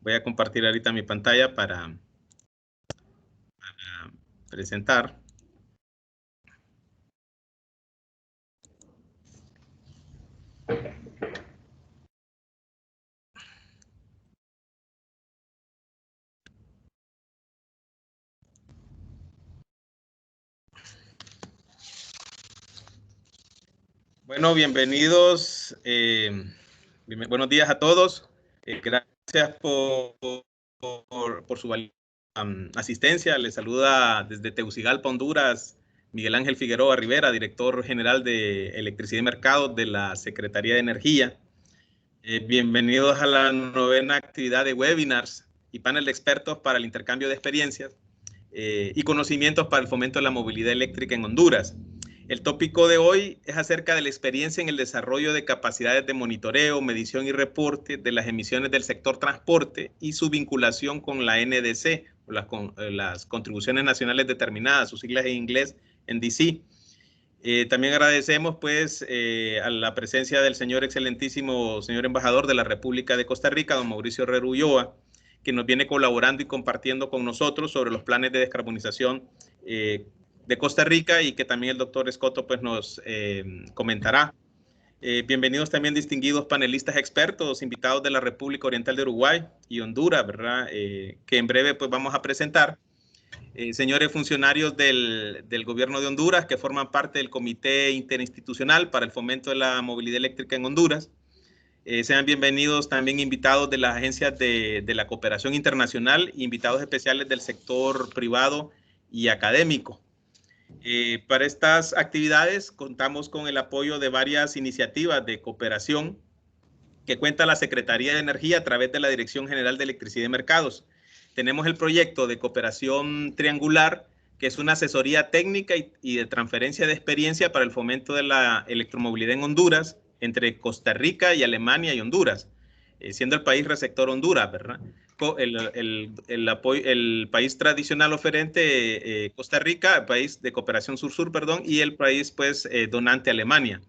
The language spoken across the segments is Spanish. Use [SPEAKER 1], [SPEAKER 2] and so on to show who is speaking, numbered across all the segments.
[SPEAKER 1] Voy a compartir ahorita mi pantalla para presentar. Bueno, bienvenidos. Buenos días a todos. Gracias por su asistencia. Les saluda desde Tegucigalpa, Honduras, Miguel Ángel Figueroa Rivera, director general de Electricidad y Mercados de la Secretaría de Energía. Bienvenidos a la 9ª actividad de webinars y panel de expertos para el intercambio de experiencias y conocimientos para el fomento de la movilidad eléctrica en Honduras. El tópico de hoy es acerca de la experiencia en el desarrollo de capacidades de monitoreo, medición y reporte de las emisiones del sector transporte y su vinculación con la NDC, las contribuciones nacionales determinadas, sus siglas en inglés, NDC. También agradecemos pues a la presencia del excelentísimo señor embajador de la República de Costa Rica, don Mauricio Herrera Ulloa, que nos viene colaborando y compartiendo con nosotros sobre los planes de descarbonización de Costa Rica y que también el doctor Escoto pues nos comentará. Bienvenidos también distinguidos panelistas expertos, invitados de la República Oriental de Uruguay y Honduras, ¿verdad? Que en breve pues vamos a presentar. Señores funcionarios del gobierno de Honduras que forman parte del Comité Interinstitucional para el Fomento de la Movilidad Eléctrica en Honduras. Sean bienvenidos también invitados de las agencias de la cooperación internacional, invitados especiales del sector privado y académico. Para estas actividades contamos con el apoyo de varias iniciativas de cooperación que cuenta la Secretaría de Energía a través de la Dirección General de Electricidad y Mercados. Tenemos el proyecto de cooperación triangular, que es una asesoría técnica y de transferencia de experiencia para el fomento de la electromovilidad en Honduras, entre Costa Rica y Alemania y Honduras, siendo el país receptor Honduras, ¿verdad? El país tradicional oferente Costa Rica, el país de cooperación sur-sur, perdón, y el país pues donante Alemania.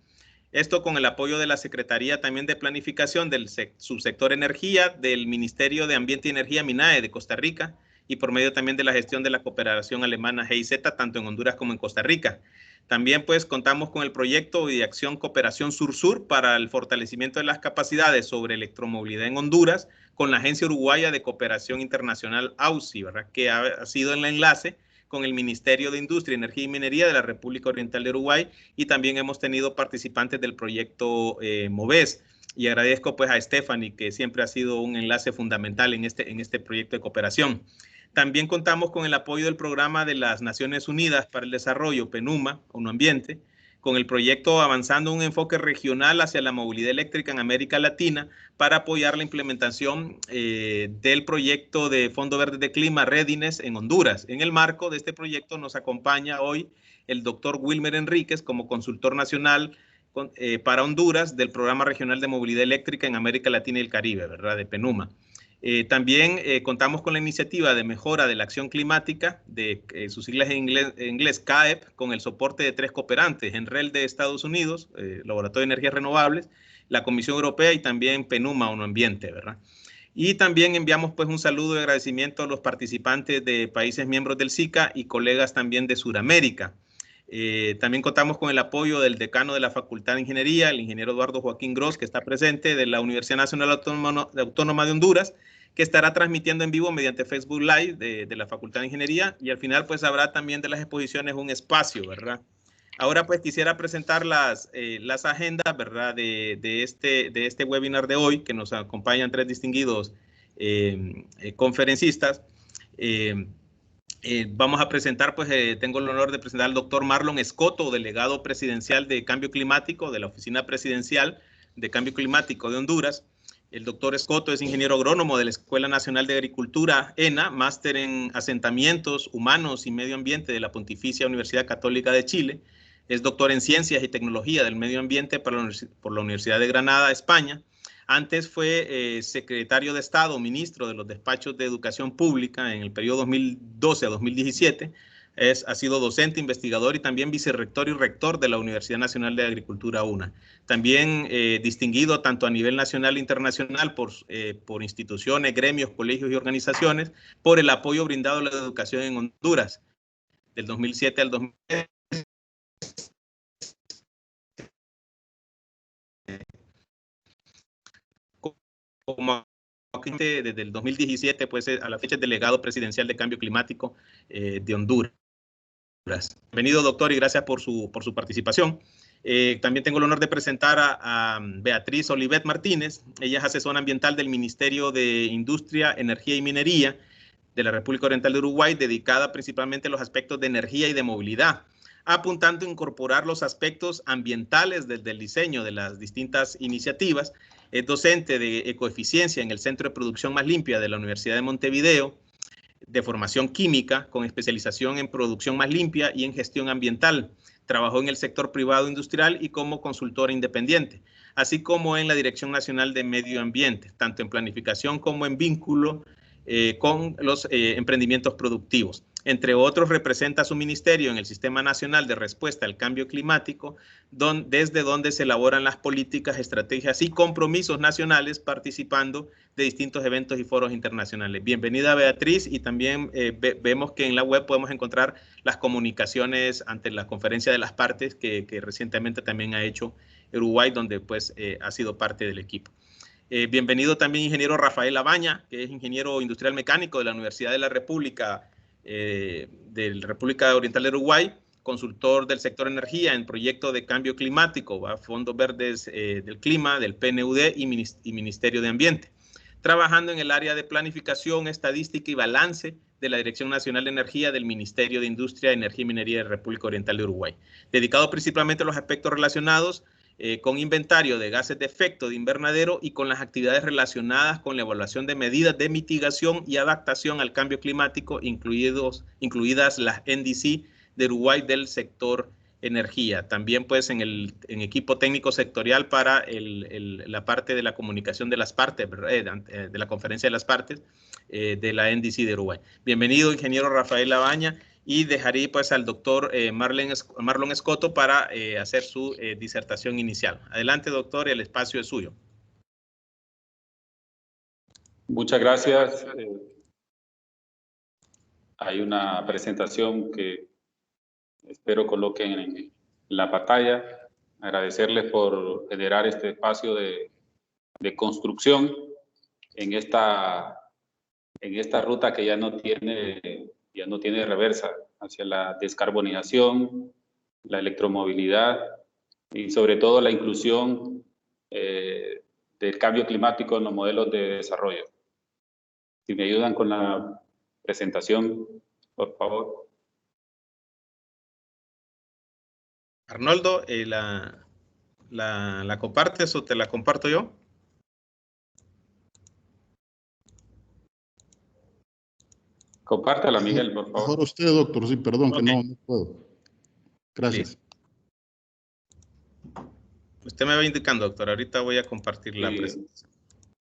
[SPEAKER 1] Esto con el apoyo de la Secretaría también de Planificación del Subsector Energía, del Ministerio de Ambiente y Energía, MINAE, de Costa Rica, y por medio también de la gestión de la cooperación alemana GIZ, tanto en Honduras como en Costa Rica. También pues contamos con el proyecto de acción Cooperación Sur-Sur para el fortalecimiento de las capacidades sobre electromovilidad en Honduras con la Agencia Uruguaya de Cooperación Internacional AUSI, ¿verdad? Que ha sido el enlace con el Ministerio de Industria, Energía y Minería de la República Oriental de Uruguay, y también hemos tenido participantes del proyecto MOVES. Y agradezco pues a Stephanie, que siempre ha sido un enlace fundamental en este proyecto de cooperación. También contamos con el apoyo del Programa de las Naciones Unidas para el Desarrollo, PNUMA, ONU Ambiente, con el proyecto Avanzando un enfoque regional hacia la movilidad eléctrica en América Latina para apoyar la implementación del proyecto de Fondo Verde de Clima Readiness en Honduras. En el marco de este proyecto nos acompaña hoy el doctor Wilmer Enríquez como consultor nacional para Honduras del Programa Regional de Movilidad Eléctrica en América Latina y el Caribe, ¿verdad? De PNUMA. También contamos con la iniciativa de mejora de la acción climática, de sus siglas en inglés CAEP, con el soporte de 3 cooperantes, ENREL de Estados Unidos, Laboratorio de Energías Renovables, la Comisión Europea y también PNUMA, ONU Ambiente, ¿verdad? Y también enviamos pues un saludo de agradecimiento a los participantes de países miembros del SICA y colegas también de Sudamérica. También contamos con el apoyo del decano de la Facultad de Ingeniería, el ingeniero Eduardo Joaquín Gross, que está presente, de la Universidad Nacional Autónoma de Honduras, que estará transmitiendo en vivo mediante Facebook Live de la Facultad de Ingeniería, y al final pues habrá también de las exposiciones un espacio, ¿verdad? Ahora pues quisiera presentar las agendas, ¿verdad? De este webinar de hoy, que nos acompañan 3 distinguidos conferencistas. Vamos a presentar, pues tengo el honor de presentar al doctor Marlon Escoto, delegado presidencial de Cambio Climático de la Oficina Presidencial de Cambio Climático de Honduras. El doctor Escoto es ingeniero agrónomo de la Escuela Nacional de Agricultura, ENA, máster en asentamientos humanos y medio ambiente de la Pontificia Universidad Católica de Chile. Es doctor en Ciencias y Tecnología del Medio Ambiente por la Universidad de Granada, España. Antes fue secretario de Estado, ministro de los despachos de Educación Pública en el periodo 2012 a 2017. Ha sido docente, investigador y también vicerrector y rector de la Universidad Nacional de Agricultura UNA. También distinguido tanto a nivel nacional e internacional por instituciones, gremios, colegios y organizaciones por el apoyo brindado a la educación en Honduras del 2007 al 2010. Como desde el 2017, pues a la fecha es delegado presidencial de Cambio Climático de Honduras. Bienvenido, doctor, y gracias por su participación. También tengo el honor de presentar a Beatriz Olivet Martínez. Ella es asesora ambiental del Ministerio de Industria, Energía y Minería de la República Oriental de Uruguay, dedicada principalmente a los aspectos de energía y de movilidad, apuntando a incorporar los aspectos ambientales desde el diseño de las distintas iniciativas. Es docente de ecoeficiencia en el Centro de Producción Más Limpia de la Universidad de Montevideo, de formación química, con especialización en producción más limpia y en gestión ambiental. Trabajó en el sector privado industrial y como consultora independiente, así como en la Dirección Nacional de Medio Ambiente, tanto en planificación como en vínculo con los emprendimientos productivos. Entre otros, representa a su ministerio en el Sistema Nacional de Respuesta al Cambio Climático, desde donde se elaboran las políticas, estrategias y compromisos nacionales, participando de distintos eventos y foros internacionales. Bienvenida, Beatriz, y también vemos que en la web podemos encontrar las comunicaciones ante la Conferencia de las Partes que recientemente también ha hecho Uruguay, donde pues ha sido parte del equipo. Bienvenido también ingeniero Rafael Abaña, que es ingeniero industrial mecánico de la Universidad de la República Oriental de Uruguay, consultor del sector energía en proyectos de cambio climático, Fondos Verdes del Clima, del PNUD y Ministerio de Ambiente, trabajando en el área de planificación, estadística y balance de la Dirección Nacional de Energía del Ministerio de Industria, Energía y Minería de la República Oriental de Uruguay, dedicado principalmente a los aspectos relacionados con inventario de gases de efecto de invernadero y con las actividades relacionadas con la evaluación de medidas de mitigación y adaptación al cambio climático, incluidas las NDC de Uruguay del sector energía. También pues en equipo técnico sectorial para la parte de la comunicación de las partes, de la conferencia de las partes de la NDC de Uruguay. Bienvenido, ingeniero Rafael Labaña. Y dejaré pues al doctor Marlon Escoto para hacer su disertación inicial. Adelante, doctor, el espacio es suyo.
[SPEAKER 2] Muchas gracias. Hay una presentación que espero coloquen en la pantalla. Agradecerles por generar este espacio de construcción en esta ruta que ya no tiene reversa hacia la descarbonización, la electromovilidad y sobre todo la inclusión del cambio climático en los modelos de desarrollo. Si me ayudan con la presentación, por favor.
[SPEAKER 1] Arnoldo, ¿la compartes o te la comparto yo?
[SPEAKER 2] Compártela, Miguel, por favor.
[SPEAKER 3] Mejor usted, doctor. Sí, perdón, okay. Que no puedo. Gracias.
[SPEAKER 1] Usted me va indicando, doctor. Ahorita voy a compartir la presentación.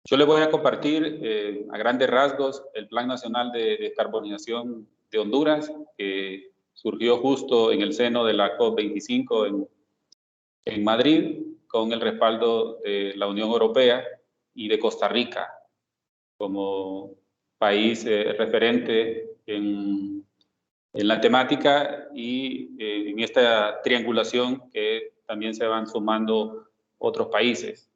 [SPEAKER 2] Yo le voy a compartir a grandes rasgos el Plan Nacional de Descarbonización de Honduras, que surgió justo en el seno de la COP25 en Madrid, con el respaldo de la Unión Europea y de Costa Rica como país referente en la temática y en esta triangulación que también se van sumando otros países.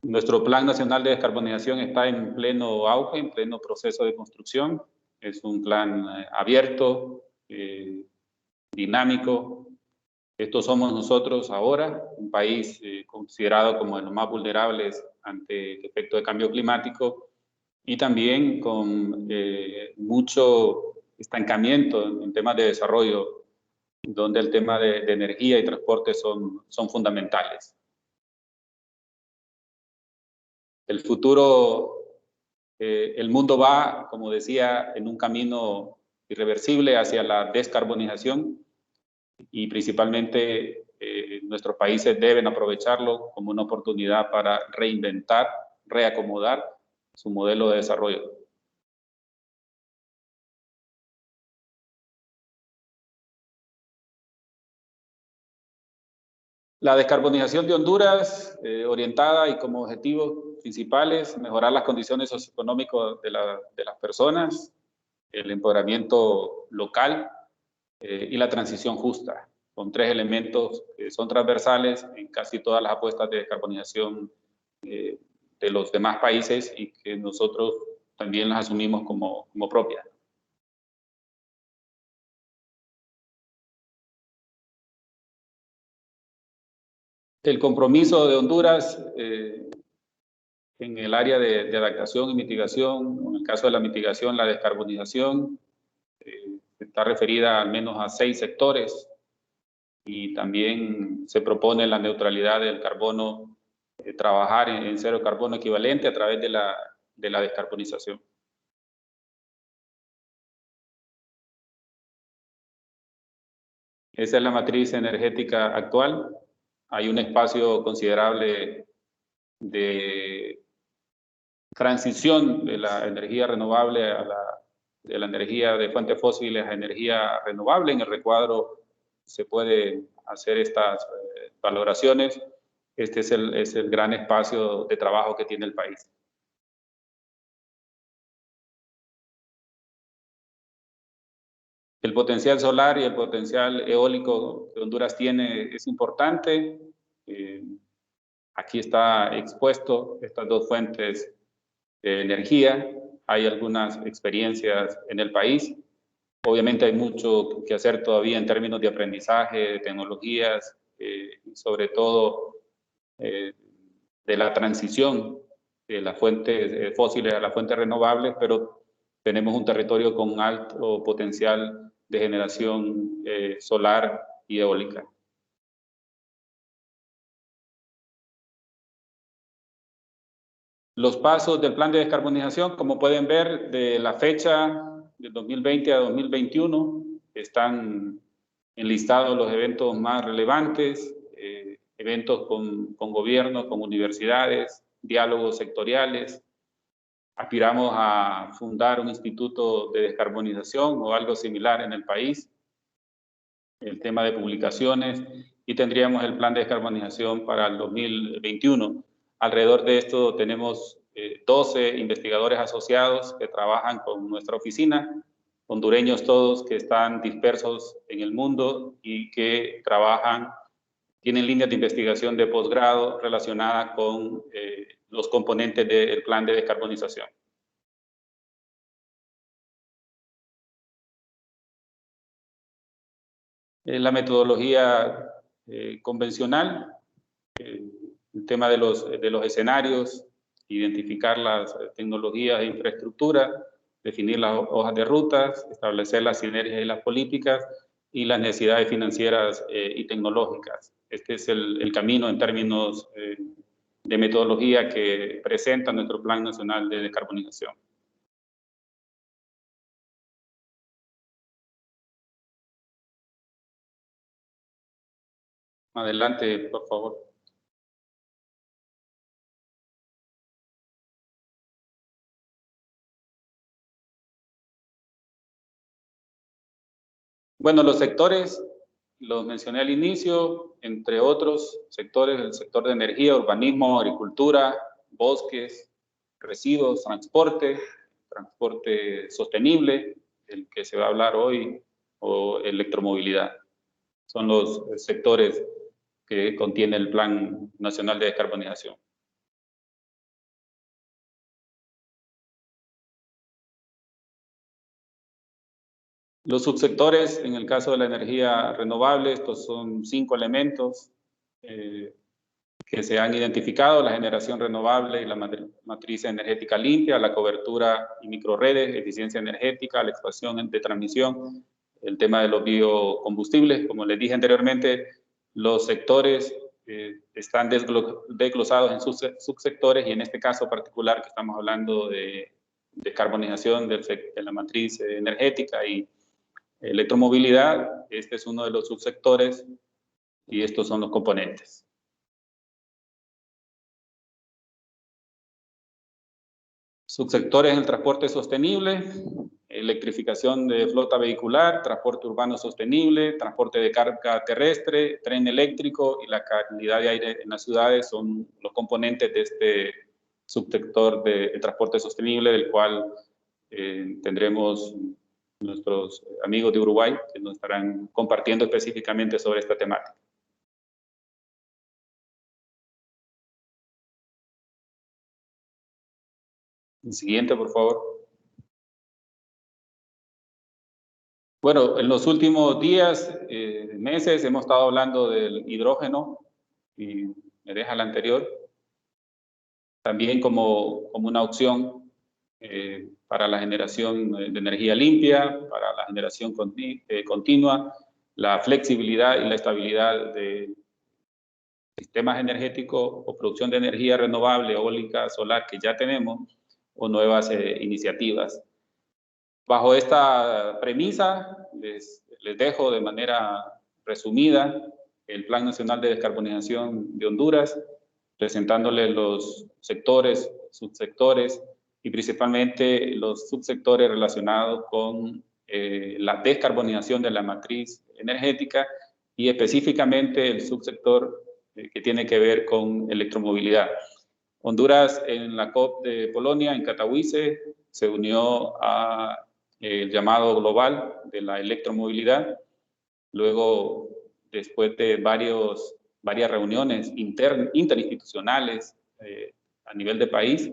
[SPEAKER 2] Nuestro Plan Nacional de Descarbonización está en pleno auge, en pleno proceso de construcción. Es un plan abierto, dinámico. Estos somos nosotros ahora, un país considerado como de los más vulnerables ante el efecto de cambio climático y también con mucho estancamiento en temas de desarrollo, donde el tema de energía y transporte son fundamentales. El futuro, el mundo va, como decía, en un camino irreversible hacia la descarbonización y principalmente nuestros países deben aprovecharlo como una oportunidad para reinventar, reacomodar su modelo de desarrollo. La descarbonización de Honduras, orientada y como objetivos principales, mejorar las condiciones socioeconómicas de las personas, el empoderamiento local y la transición justa. Son tres elementos que son transversales en casi todas las apuestas de descarbonización de los demás países y que nosotros también las asumimos como propias. El compromiso de Honduras en el área de adaptación y mitigación, en el caso de la mitigación, la descarbonización, está referida al menos a 6 sectores y también se propone la neutralidad del carbono, trabajar en cero carbono equivalente a través de la descarbonización. Esa es la matriz energética actual. Hay un espacio considerable de transición de la energía renovable de la energía de fuentes fósiles a energía renovable. En el recuadro se puede hacer estas valoraciones. Este es el gran espacio de trabajo que tiene el país. El potencial solar y el potencial eólico que Honduras tiene es importante. Aquí está expuesto estas dos fuentes de energía. Hay algunas experiencias en el país. Obviamente hay mucho que hacer todavía en términos de aprendizaje, de tecnologías, y sobre todo de la transición de las fuentes fósiles a las fuentes renovables, pero tenemos un territorio con alto potencial de generación solar y eólica. Los pasos del plan de descarbonización, como pueden ver, de la fecha de 2020 a 2021, están enlistados los eventos más relevantes, eventos con gobiernos, con universidades, diálogos sectoriales. Aspiramos a fundar un instituto de descarbonización o algo similar en el país, el tema de publicaciones, y tendríamos el plan de descarbonización para el 2021. Alrededor de esto tenemos 12 investigadores asociados que trabajan con nuestra oficina, hondureños todos que están dispersos en el mundo y que tienen líneas de investigación de posgrado relacionadas con los componentes del plan de descarbonización. La metodología convencional, el tema de los escenarios, identificar las tecnologías e infraestructura, definir las hojas de rutas, establecer las sinergias y las políticas y las necesidades financieras y tecnológicas. Este es el camino en términos de metodología que presenta nuestro Plan Nacional de Descarbonización. Adelante, por favor. Bueno, los sectores los mencioné al inicio, entre otros sectores, el sector de energía, urbanismo, agricultura, bosques, residuos, transporte sostenible, el que se va a hablar hoy, o electromovilidad. Son los sectores que contiene el Plan Nacional de Descarbonización. Los subsectores, en el caso de la energía renovable, estos son 5 elementos que se han identificado: la generación renovable y la matriz energética limpia, la cobertura y microredes, eficiencia energética, la expansión de transmisión, el tema de los biocombustibles. Como les dije anteriormente, los sectores están desglosados en sus subsectores, y en este caso particular que estamos hablando de descarbonización de la matriz energética y electromovilidad, este es uno de los subsectores y estos son los componentes. Subsectores en el transporte sostenible, electrificación de flota vehicular, transporte urbano sostenible, transporte de carga terrestre, tren eléctrico y la calidad de aire en las ciudades son los componentes de este subsector de transporte sostenible, del cual tendremos nuestros amigos de Uruguay que nos estarán compartiendo específicamente sobre esta temática. El siguiente, por favor. Bueno, en los últimos días, meses, hemos estado hablando del hidrógeno, y me deja la anterior, también como una opción para la generación de energía limpia, para la generación continua, la flexibilidad y la estabilidad de sistemas energéticos o producción de energía renovable, eólica, solar, que ya tenemos, o nuevas iniciativas. Bajo esta premisa, les dejo de manera resumida el Plan Nacional de Descarbonización de Honduras, presentándoles los sectores, subsectores y principalmente los subsectores relacionados con la descarbonización de la matriz energética y específicamente el subsector que tiene que ver con electromovilidad. Honduras en la COP de Polonia, en Katowice, se unió a el llamado global de la electromovilidad. Luego, después de varias reuniones interinstitucionales a nivel de país,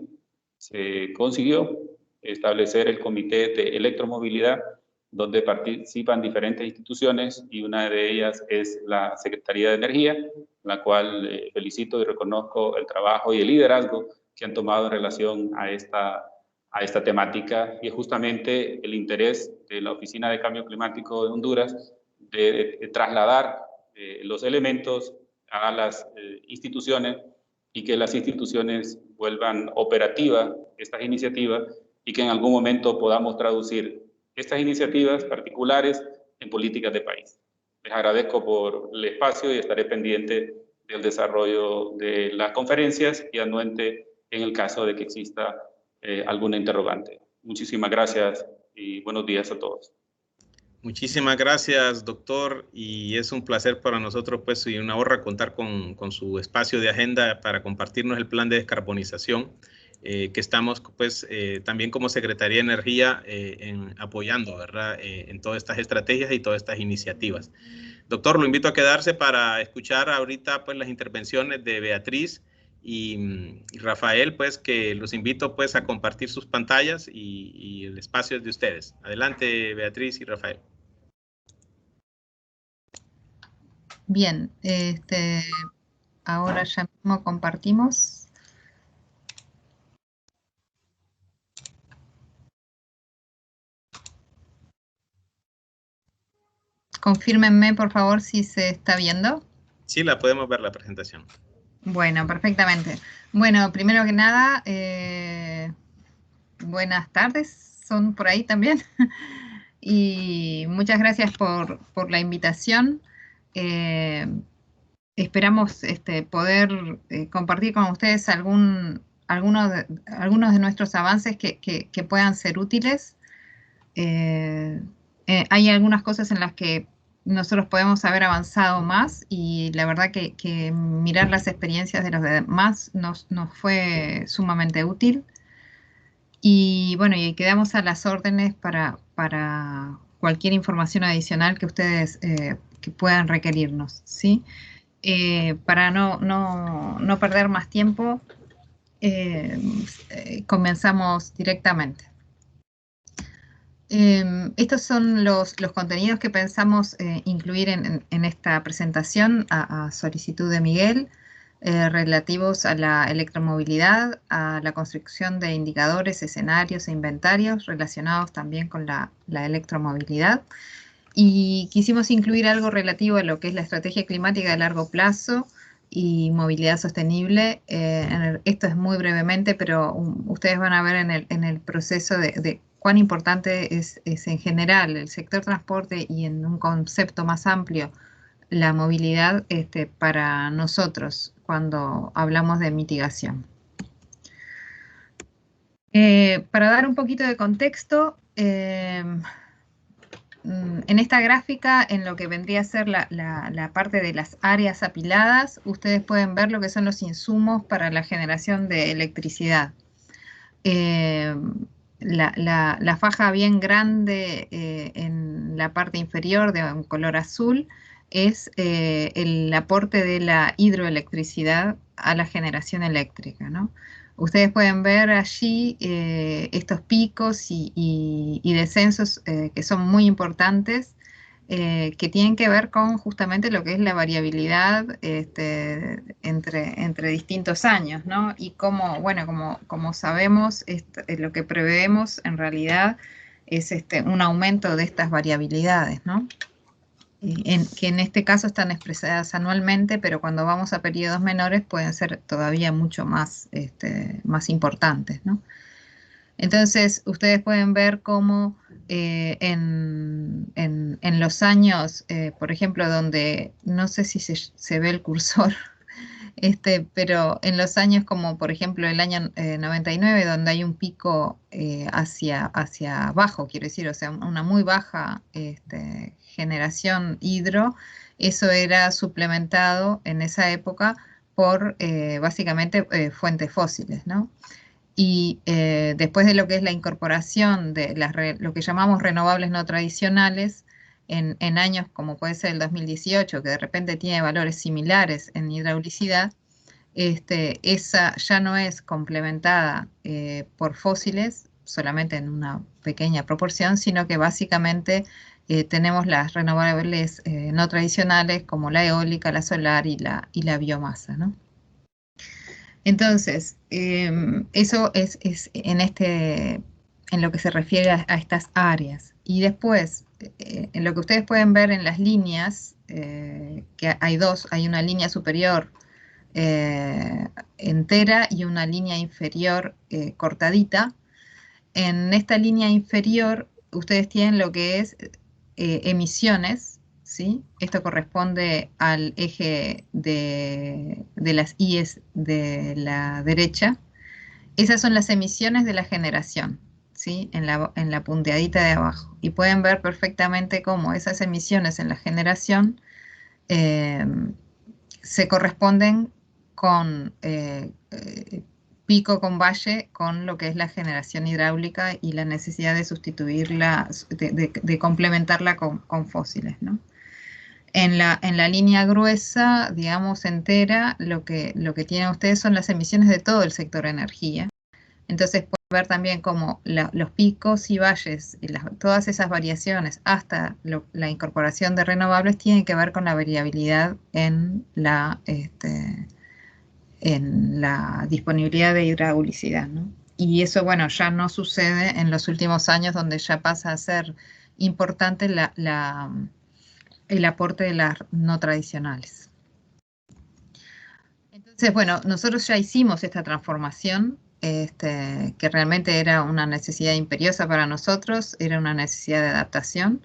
[SPEAKER 2] se consiguió establecer el Comité de Electromovilidad, donde participan diferentes instituciones y una de ellas es la Secretaría de Energía, la cual felicito y reconozco el trabajo y el liderazgo que han tomado en relación a esta temática, y es justamente el interés de la Oficina de Cambio Climático de Honduras de trasladar los elementos a las instituciones y que las instituciones vuelvan operativas estas iniciativas y que en algún momento podamos traducir estas iniciativas particulares en políticas de país. Les agradezco por el espacio y estaré pendiente del desarrollo de las conferencias y anuente en el caso de que exista alguna interrogante. Muchísimas gracias y buenos días a todos.
[SPEAKER 1] Muchísimas gracias, doctor, y es un placer para nosotros, pues, y una honra contar con su espacio de agenda para compartirnos el plan de descarbonización que estamos, pues, también como Secretaría de Energía apoyando, ¿verdad?, en todas estas estrategias y todas estas iniciativas. Doctor, lo invito a quedarse para escuchar ahorita, pues, las intervenciones de Beatriz y Rafael, pues, que los invito, pues, a compartir sus pantallas y el espacio es de ustedes. Adelante, Beatriz y Rafael.
[SPEAKER 4] Bien, ahora ya mismo compartimos. Confírmenme, por favor, si se está viendo.
[SPEAKER 1] Sí, la podemos ver la presentación.
[SPEAKER 4] Bueno, perfectamente. Bueno, primero que nada, buenas tardes, son por ahí también. Y muchas gracias por la invitación. Esperamos poder compartir con ustedes algunos de nuestros avances que puedan ser útiles. Hay algunas cosas en las que nosotros podemos haber avanzado más y la verdad que mirar las experiencias de los demás nos fue sumamente útil. Y bueno, y quedamos a las órdenes para cualquier información adicional que ustedes que puedan requerirnos, ¿sí? Para no perder más tiempo, comenzamos directamente. Estos son los contenidos que pensamos incluir en esta presentación a solicitud de Miguel, relativos a la electromovilidad, a la construcción de indicadores, escenarios e inventarios relacionados también con la electromovilidad. Y quisimos incluir algo relativo a lo que es la estrategia climática de largo plazo y movilidad sostenible. Esto es muy brevemente, pero ustedes van a ver en el proceso de cuán importante es en general el sector transporte y en un concepto más amplio la movilidad para nosotros cuando hablamos de mitigación. Para dar un poquito de contexto, en esta gráfica, en lo que vendría a ser la parte de las áreas apiladas, ustedes pueden ver lo que son los insumos para la generación de electricidad. La faja bien grande en la parte inferior de un color azul es el aporte de la hidroelectricidad a la generación eléctrica, ¿no? Ustedes pueden ver allí estos picos y descensos que son muy importantes, que tienen que ver con justamente lo que es la variabilidad entre distintos años, ¿no? Y como, bueno, como sabemos, lo que preveemos en realidad es un aumento de estas variabilidades, ¿no? Que en este caso están expresadas anualmente, pero cuando vamos a periodos menores pueden ser todavía mucho más, más importantes, ¿no? Entonces, ustedes pueden ver cómo en los años, por ejemplo, donde, no sé si se ve el cursor, pero en los años como, por ejemplo, el año 99, donde hay un pico hacia abajo, quiero decir, o sea, una muy baja generación hidro, eso era suplementado en esa época por básicamente fuentes fósiles, ¿no? Y después de lo que es la incorporación de lo que llamamos renovables no tradicionales, en años como puede ser el 2018, que de repente tiene valores similares en hidraulicidad, esa ya no es complementada por fósiles, solamente en una pequeña proporción, sino que básicamente tenemos las renovables no tradicionales como la eólica, la solar y la biomasa, ¿no? Entonces, eso es en lo que se refiere a estas áreas. Y después, en lo que ustedes pueden ver en las líneas, que hay dos, hay una línea superior entera y una línea inferior cortadita. En esta línea inferior, ustedes tienen lo que es emisiones, ¿sí? Esto corresponde al eje de las IES de la derecha. Esas son las emisiones de la generación, ¿sí? En la punteadita de abajo. Y pueden ver perfectamente cómo esas emisiones en la generación se corresponden con pico con valle con lo que es la generación hidráulica y la necesidad de sustituirla, de complementarla con fósiles, ¿no? En la línea gruesa, digamos, entera, lo que tienen ustedes son las emisiones de todo el sector energía. Entonces pueden ver también cómo los picos y valles, y todas esas variaciones hasta la incorporación de renovables tienen que ver con la variabilidad en la disponibilidad de hidraulicidad, ¿no? Y eso, bueno, ya no sucede en los últimos años, donde ya pasa a ser importante el aporte de las no tradicionales. Entonces, bueno, nosotros ya hicimos esta transformación, que realmente era una necesidad imperiosa para nosotros, era una necesidad de adaptación,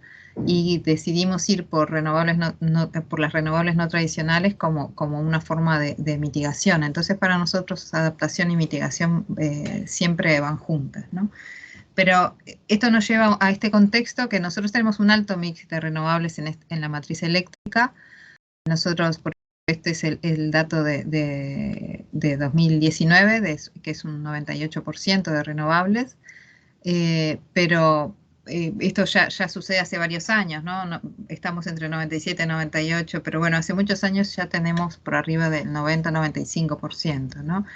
[SPEAKER 4] y decidimos ir por por las renovables no tradicionales como una forma de mitigación. Entonces, para nosotros adaptación y mitigación siempre van juntas, ¿no? Pero esto nos lleva a este contexto que nosotros tenemos un alto mix de renovables en la matriz eléctrica. Nosotros, por este es el dato de 2019, que es un 98% de renovables, pero esto ya sucede hace varios años, ¿no? Estamos entre 97 y 98, pero bueno, hace muchos años ya tenemos por arriba del 90-95%, ¿no?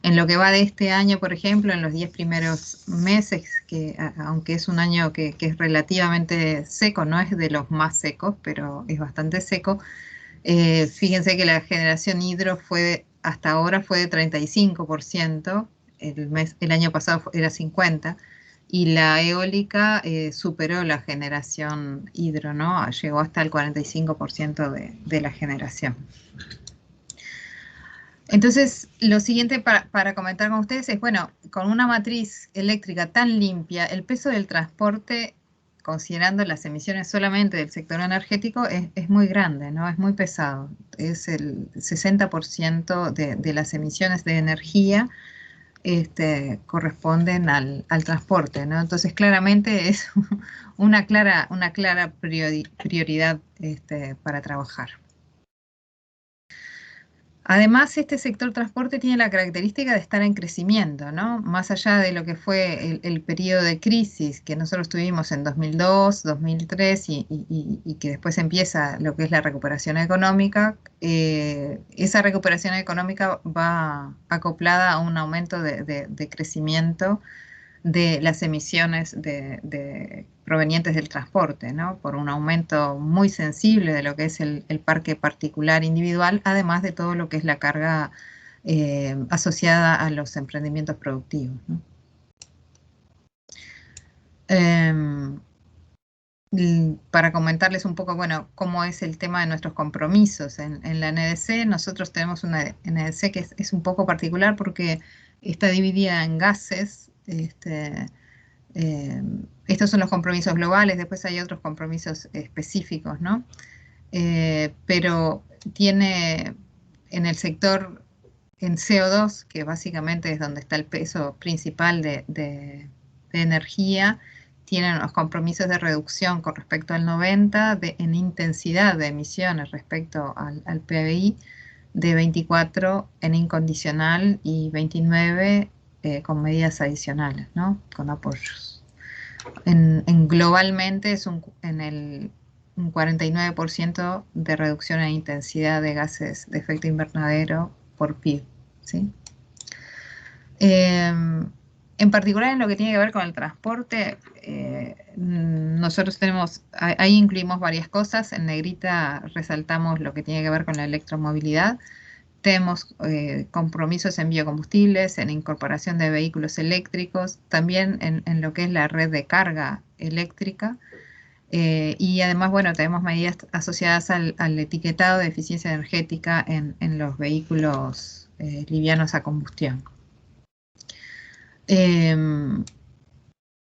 [SPEAKER 4] En lo que va de este año, por ejemplo, en los 10 primeros meses, que aunque es un año que es relativamente seco, no es de los más secos, pero es bastante seco, fíjense que la generación hidro hasta ahora fue de 35%, el año pasado era 50%, y la eólica superó la generación hidro, ¿no? Llegó hasta el 45% de la generación. Entonces, lo siguiente para comentar con ustedes es, bueno, con una matriz eléctrica tan limpia, el peso del transporte, considerando las emisiones solamente del sector energético, es muy grande, ¿no? Es muy pesado. Es el 60% de las emisiones de energía corresponden al transporte, ¿no? Entonces, claramente es una clara prioridad para trabajar. Además, este sector transporte tiene la característica de estar en crecimiento, ¿no? Más allá de lo que fue el periodo de crisis que nosotros tuvimos en 2002, 2003 y que después empieza lo que es la recuperación económica, esa recuperación económica va acoplada a un aumento de crecimiento de las emisiones provenientes del transporte, ¿no? Por un aumento muy sensible de lo que es el parque particular individual, además de todo lo que es la carga asociada a los emprendimientos productivos, ¿no? Para comentarles un poco, bueno, cómo es el tema de nuestros compromisos en la NDC. Nosotros tenemos una NDC que es un poco particular porque está dividida en gases. Estos son los compromisos globales, después hay otros compromisos específicos, ¿no? Pero tiene en el sector, en CO2, que básicamente es donde está el peso principal de energía, tienen los compromisos de reducción con respecto al 90, en intensidad de emisiones respecto al PBI, de 24 en incondicional y 29 con medidas adicionales, ¿no? Con apoyos. Globalmente es un 49% de reducción en intensidad de gases de efecto invernadero por PIB, ¿sí? En particular en lo que tiene que ver con el transporte, nosotros ahí incluimos varias cosas. En negrita resaltamos lo que tiene que ver con la electromovilidad. Tenemos compromisos en biocombustibles, en incorporación de vehículos eléctricos, también en lo que es la red de carga eléctrica. Y además, bueno, tenemos medidas asociadas al etiquetado de eficiencia energética en los vehículos livianos a combustión.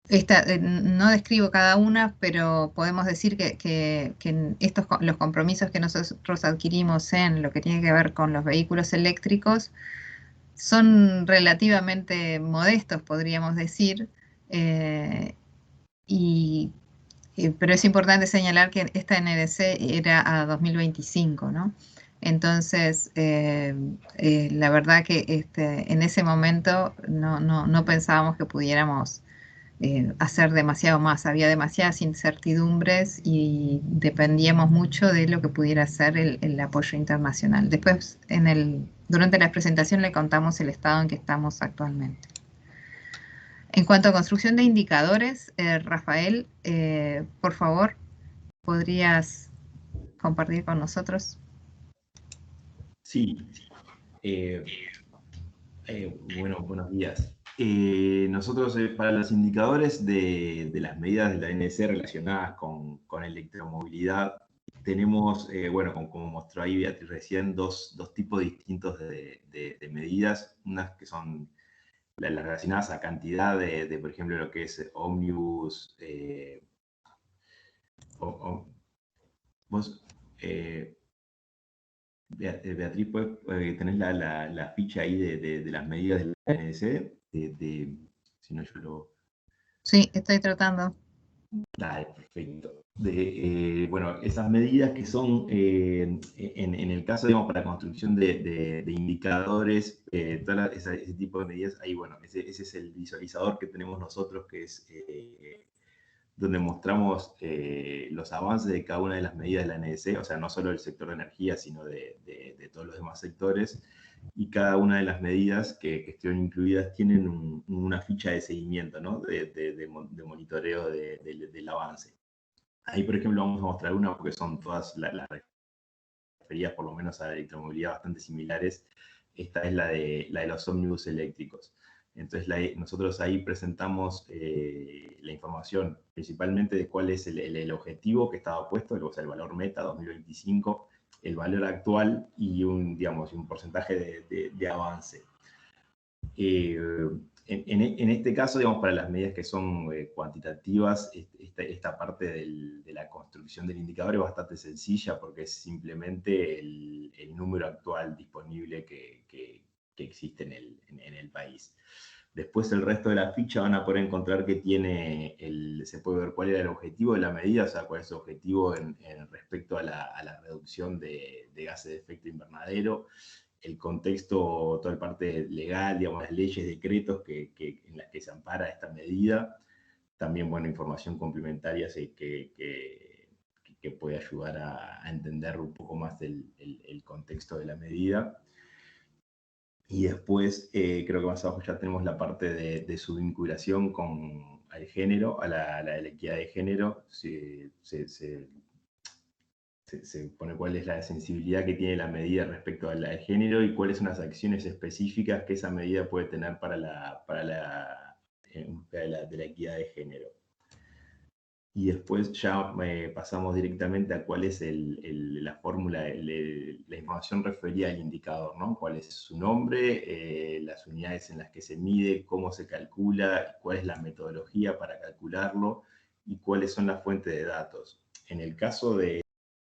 [SPEAKER 4] No describo cada una, pero podemos decir que los compromisos que nosotros adquirimos en lo que tiene que ver con los vehículos eléctricos son relativamente modestos, podríamos decir, pero es importante señalar que esta NDC era a 2025, ¿no? Entonces, la verdad que en ese momento no pensábamos que pudiéramos hacer demasiado más. Había demasiadas incertidumbres y dependíamos mucho de lo que pudiera ser el apoyo internacional. Después, durante la presentación le contamos el estado en que estamos actualmente. En cuanto a construcción de indicadores, Rafael, por favor, ¿podrías compartir con nosotros?
[SPEAKER 5] Sí. Bueno, buenos días. Nosotros, para los indicadores de las medidas de la NDC relacionadas con electromovilidad, tenemos, bueno, como mostró ahí Beatriz recién, dos tipos distintos de medidas. Unas que son las relacionadas a cantidad por ejemplo, lo que es ómnibus. Vos, Beatriz, pues, tenés la ficha ahí de las medidas del NDC, si no yo lo...
[SPEAKER 4] Sí, estoy tratando.
[SPEAKER 5] Dale, perfecto. Bueno, esas medidas que son, en el caso, digamos, para la construcción de indicadores, ese tipo de medidas, ahí, bueno, ese es el visualizador que tenemos nosotros, que es donde mostramos los avances de cada una de las medidas de la NDC, o sea, no solo del sector de energía, sino de todos los demás sectores, y cada una de las medidas que estén incluidas tienen una ficha de seguimiento, ¿no? de monitoreo del avance. Ahí, por ejemplo, vamos a mostrar una porque son todas las referidas por lo menos a la electromovilidad bastante similares. Esta es la de los ómnibus eléctricos. Entonces, nosotros ahí presentamos la información principalmente de cuál es el objetivo que estaba puesto, o sea, el valor meta 2025, el valor actual y un porcentaje de avance. En este caso, digamos, para las medidas que son cuantitativas, esta parte de la construcción del indicador es bastante sencilla porque es simplemente el número actual disponible que existe en el país. Después el resto de la ficha van a poder encontrar que se puede ver cuál era el objetivo de la medida, o sea, cuál es su objetivo respecto a la reducción de gases de efecto invernadero, el contexto, toda la parte legal, digamos, las leyes, decretos en las que se ampara esta medida. También, bueno, información complementaria que puede ayudar a entender un poco más el contexto de la medida. Y después, creo que más abajo ya tenemos la parte de su vinculación al género, a la equidad de género. Se pone cuál es la sensibilidad que tiene la medida respecto al género y cuáles son las acciones específicas que esa medida puede tener para la equidad de género. Y después ya pasamos directamente a cuál es la fórmula, la información referida al indicador, ¿no? Cuál es su nombre, las unidades en las que se mide, cómo se calcula, cuál es la metodología para calcularlo y cuáles son las fuentes de datos. En el caso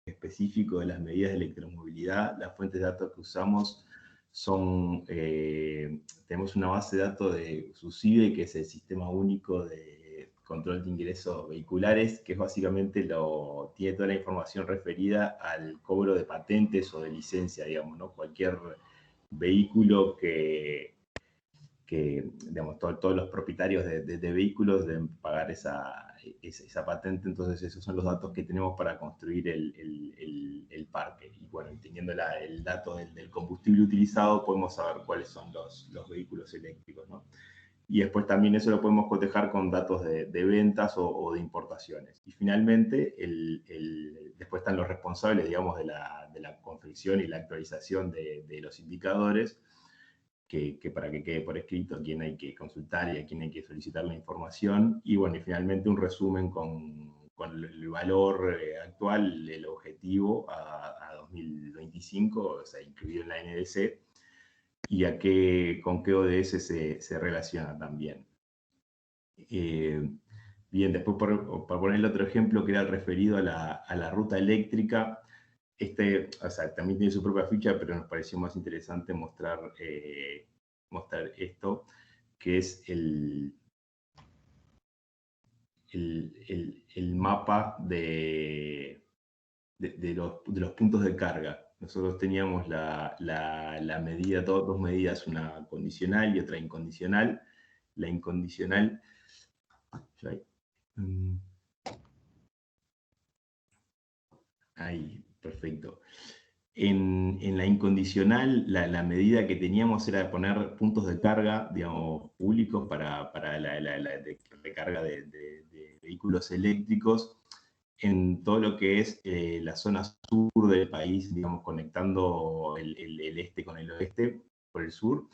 [SPEAKER 5] específico de las medidas de electromovilidad, las fuentes de datos que usamos son, tenemos una base de datos de SUSIVE, que es el Sistema Único de Control de Ingresos Vehiculares, que es básicamente tiene toda la información referida al cobro de patentes o de licencia, digamos, ¿no? Cualquier vehículo digamos, todos los propietarios de vehículos deben pagar esa patente. Entonces esos son los datos que tenemos para construir el parque. Y bueno, teniendo el dato del combustible utilizado, podemos saber cuáles son los vehículos eléctricos, ¿no? Y después también eso lo podemos cotejar con datos de ventas o de importaciones. Y finalmente, después están los responsables, digamos, de la confección y la actualización de los indicadores, que para que quede por escrito a quién hay que consultar y a quién hay que solicitar la información. Y bueno, y finalmente un resumen con el valor actual, el objetivo a 2025, o sea, incluido en la NDC, y con qué ODS se relaciona también. Bien, después para poner el otro ejemplo, que era el referido a la ruta eléctrica, o sea, también tiene su propia ficha, pero nos pareció más interesante mostrar esto, que es el mapa de los puntos de carga. Nosotros teníamos la medida, dos medidas, una condicional y otra incondicional. La incondicional... Ahí, perfecto. En la incondicional, la medida que teníamos era poner puntos de carga, digamos, públicos para la recarga de vehículos eléctricos en todo lo que es la zona sur del país, digamos, conectando el este con el oeste por el sur,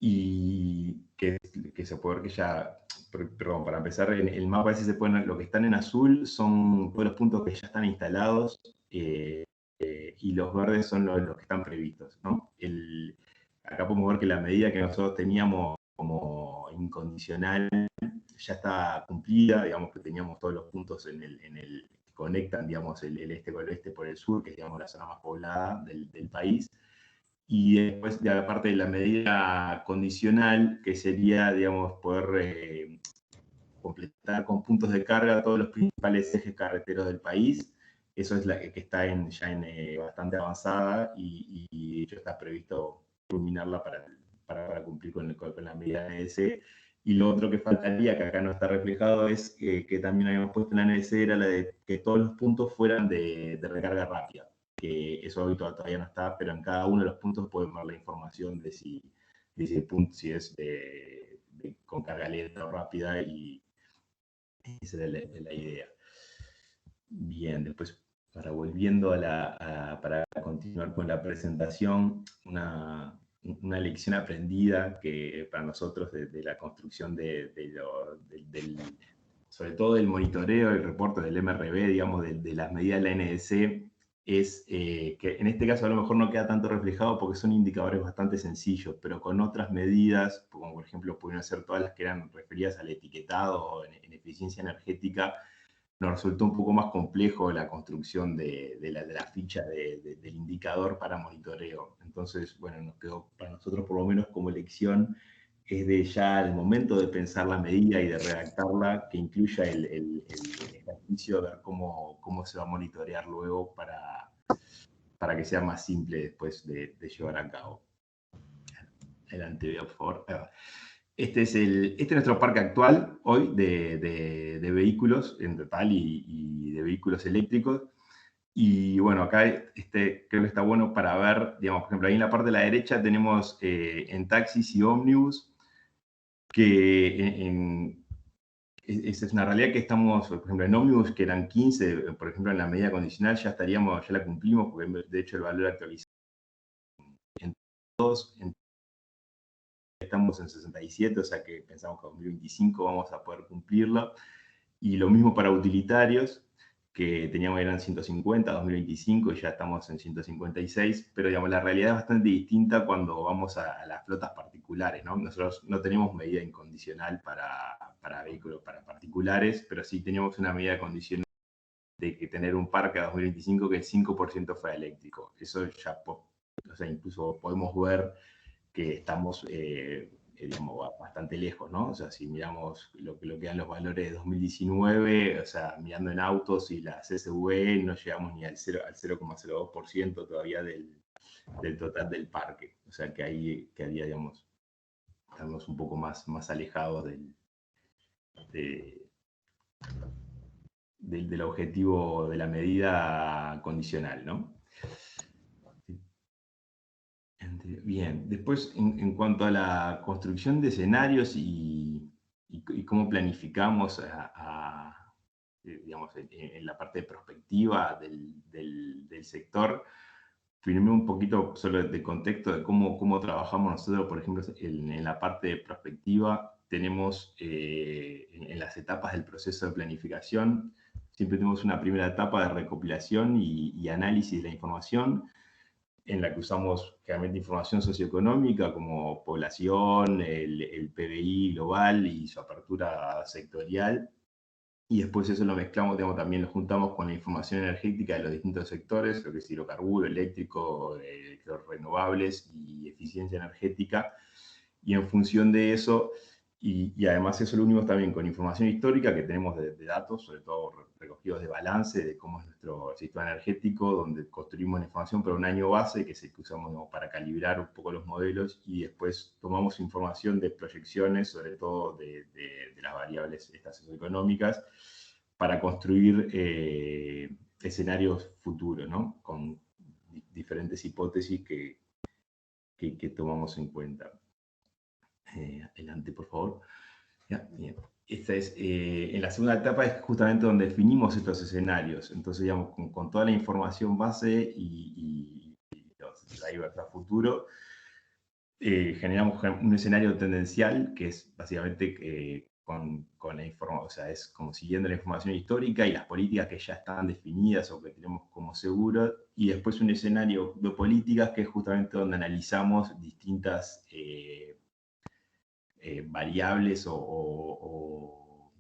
[SPEAKER 5] y que se puede ver que ya, perdón, para empezar, en el mapa ese lo que están en azul son todos los puntos que ya están instalados, y los verdes son los que están previstos, ¿no? Acá podemos ver que la medida que nosotros teníamos como incondicional ya está cumplida, digamos que teníamos todos los puntos que conectan, digamos, el este con el oeste por el sur, que es, digamos, la zona más poblada del país. Y después, de la parte de la medida condicional, que sería, digamos, poder completar con puntos de carga todos los principales ejes carreteros del país. Eso es la que está ya bastante avanzada, y de hecho está previsto culminarla para cumplir con la medida NDC. Y lo otro que faltaría, que acá no está reflejado, es que también habíamos puesto en la NDC, era la de que todos los puntos fueran de recarga rápida. Que eso hoy todavía no está, pero en cada uno de los puntos pueden ver la información de si es con carga lenta o rápida, y esa es la idea. Bien, después, volviendo para continuar con la presentación, una lección aprendida que para nosotros de la construcción sobre todo del monitoreo, el reporte del MRV, digamos, de las medidas de la NDC, es que en este caso a lo mejor no queda tanto reflejado porque son indicadores bastante sencillos, pero con otras medidas, como por ejemplo pudieron ser todas las que eran referidas al etiquetado en eficiencia energética, nos resultó un poco más complejo la construcción de la ficha del indicador para monitoreo. Entonces, bueno, nos quedó para nosotros, por lo menos como elección, es de ya al momento de pensar la medida y de redactarla, que incluya el ejercicio de ver cómo se va a monitorear luego para que sea más simple después de llevar a cabo. Adelante, por favor. Este es nuestro parque actual hoy de vehículos en total y de vehículos eléctricos. Y bueno, acá creo que está bueno para ver, digamos, por ejemplo, ahí en la parte de la derecha tenemos en taxis y ómnibus, que esa es una realidad que estamos, por ejemplo, en ómnibus que eran 15, por ejemplo, en la medida condicional ya la cumplimos, porque de hecho el valor actualizado en todos, estamos en 67, o sea que pensamos que en 2025 vamos a poder cumplirla. Y lo mismo para utilitarios, que teníamos eran 150, 2025 y ya estamos en 156, pero digamos, la realidad es bastante distinta cuando vamos a las flotas particulares, ¿no? Nosotros no tenemos medida incondicional para vehículos, para particulares, pero sí teníamos una medida condicional de que tener un parque a 2025 que el 5% fuera eléctrico. Eso ya, o sea, incluso podemos ver que estamos, digamos, bastante lejos, ¿no? O sea, si miramos lo que dan los valores de 2019, o sea, mirando en autos y la CSV, no llegamos ni al 0,02% todavía del total del parque. O sea, que ahí quedaría, digamos, estamos un poco más alejados del objetivo de la medida condicional, ¿no? Bien, después en cuanto a la construcción de escenarios y cómo planificamos digamos, en la parte de prospectiva del sector, primero un poquito solo de contexto de cómo trabajamos nosotros, por ejemplo, en la parte de prospectiva, tenemos en las etapas del proceso de planificación, siempre tenemos una primera etapa de recopilación y análisis de la información, en la que usamos generalmente información socioeconómica como población, el PBI global y su apertura sectorial. Y después eso lo mezclamos, digamos, también lo juntamos con la información energética de los distintos sectores, lo que es hidrocarburo, eléctrico, renovables y eficiencia energética. Y en función de eso, y además eso lo unimos también con información histórica que tenemos de datos, sobre todo recogidos de balance, de cómo es nuestro sistema energético, donde construimos la información para un año base, que es el que usamos, digamos, para calibrar un poco los modelos, y después tomamos información de proyecciones, sobre todo de las variables estas socioeconómicas, para construir escenarios futuros, ¿no? Con diferentes hipótesis que tomamos en cuenta. Adelante, por favor. Ya, bien. Esta es, en la segunda etapa es justamente donde definimos estos escenarios. Entonces, digamos, con toda la información base y los drivers a futuro, generamos un escenario tendencial que es básicamente con la información, o sea, es como siguiendo la información histórica y las políticas que ya están definidas o que tenemos como seguras, y después un escenario de políticas que es justamente donde analizamos distintas variables o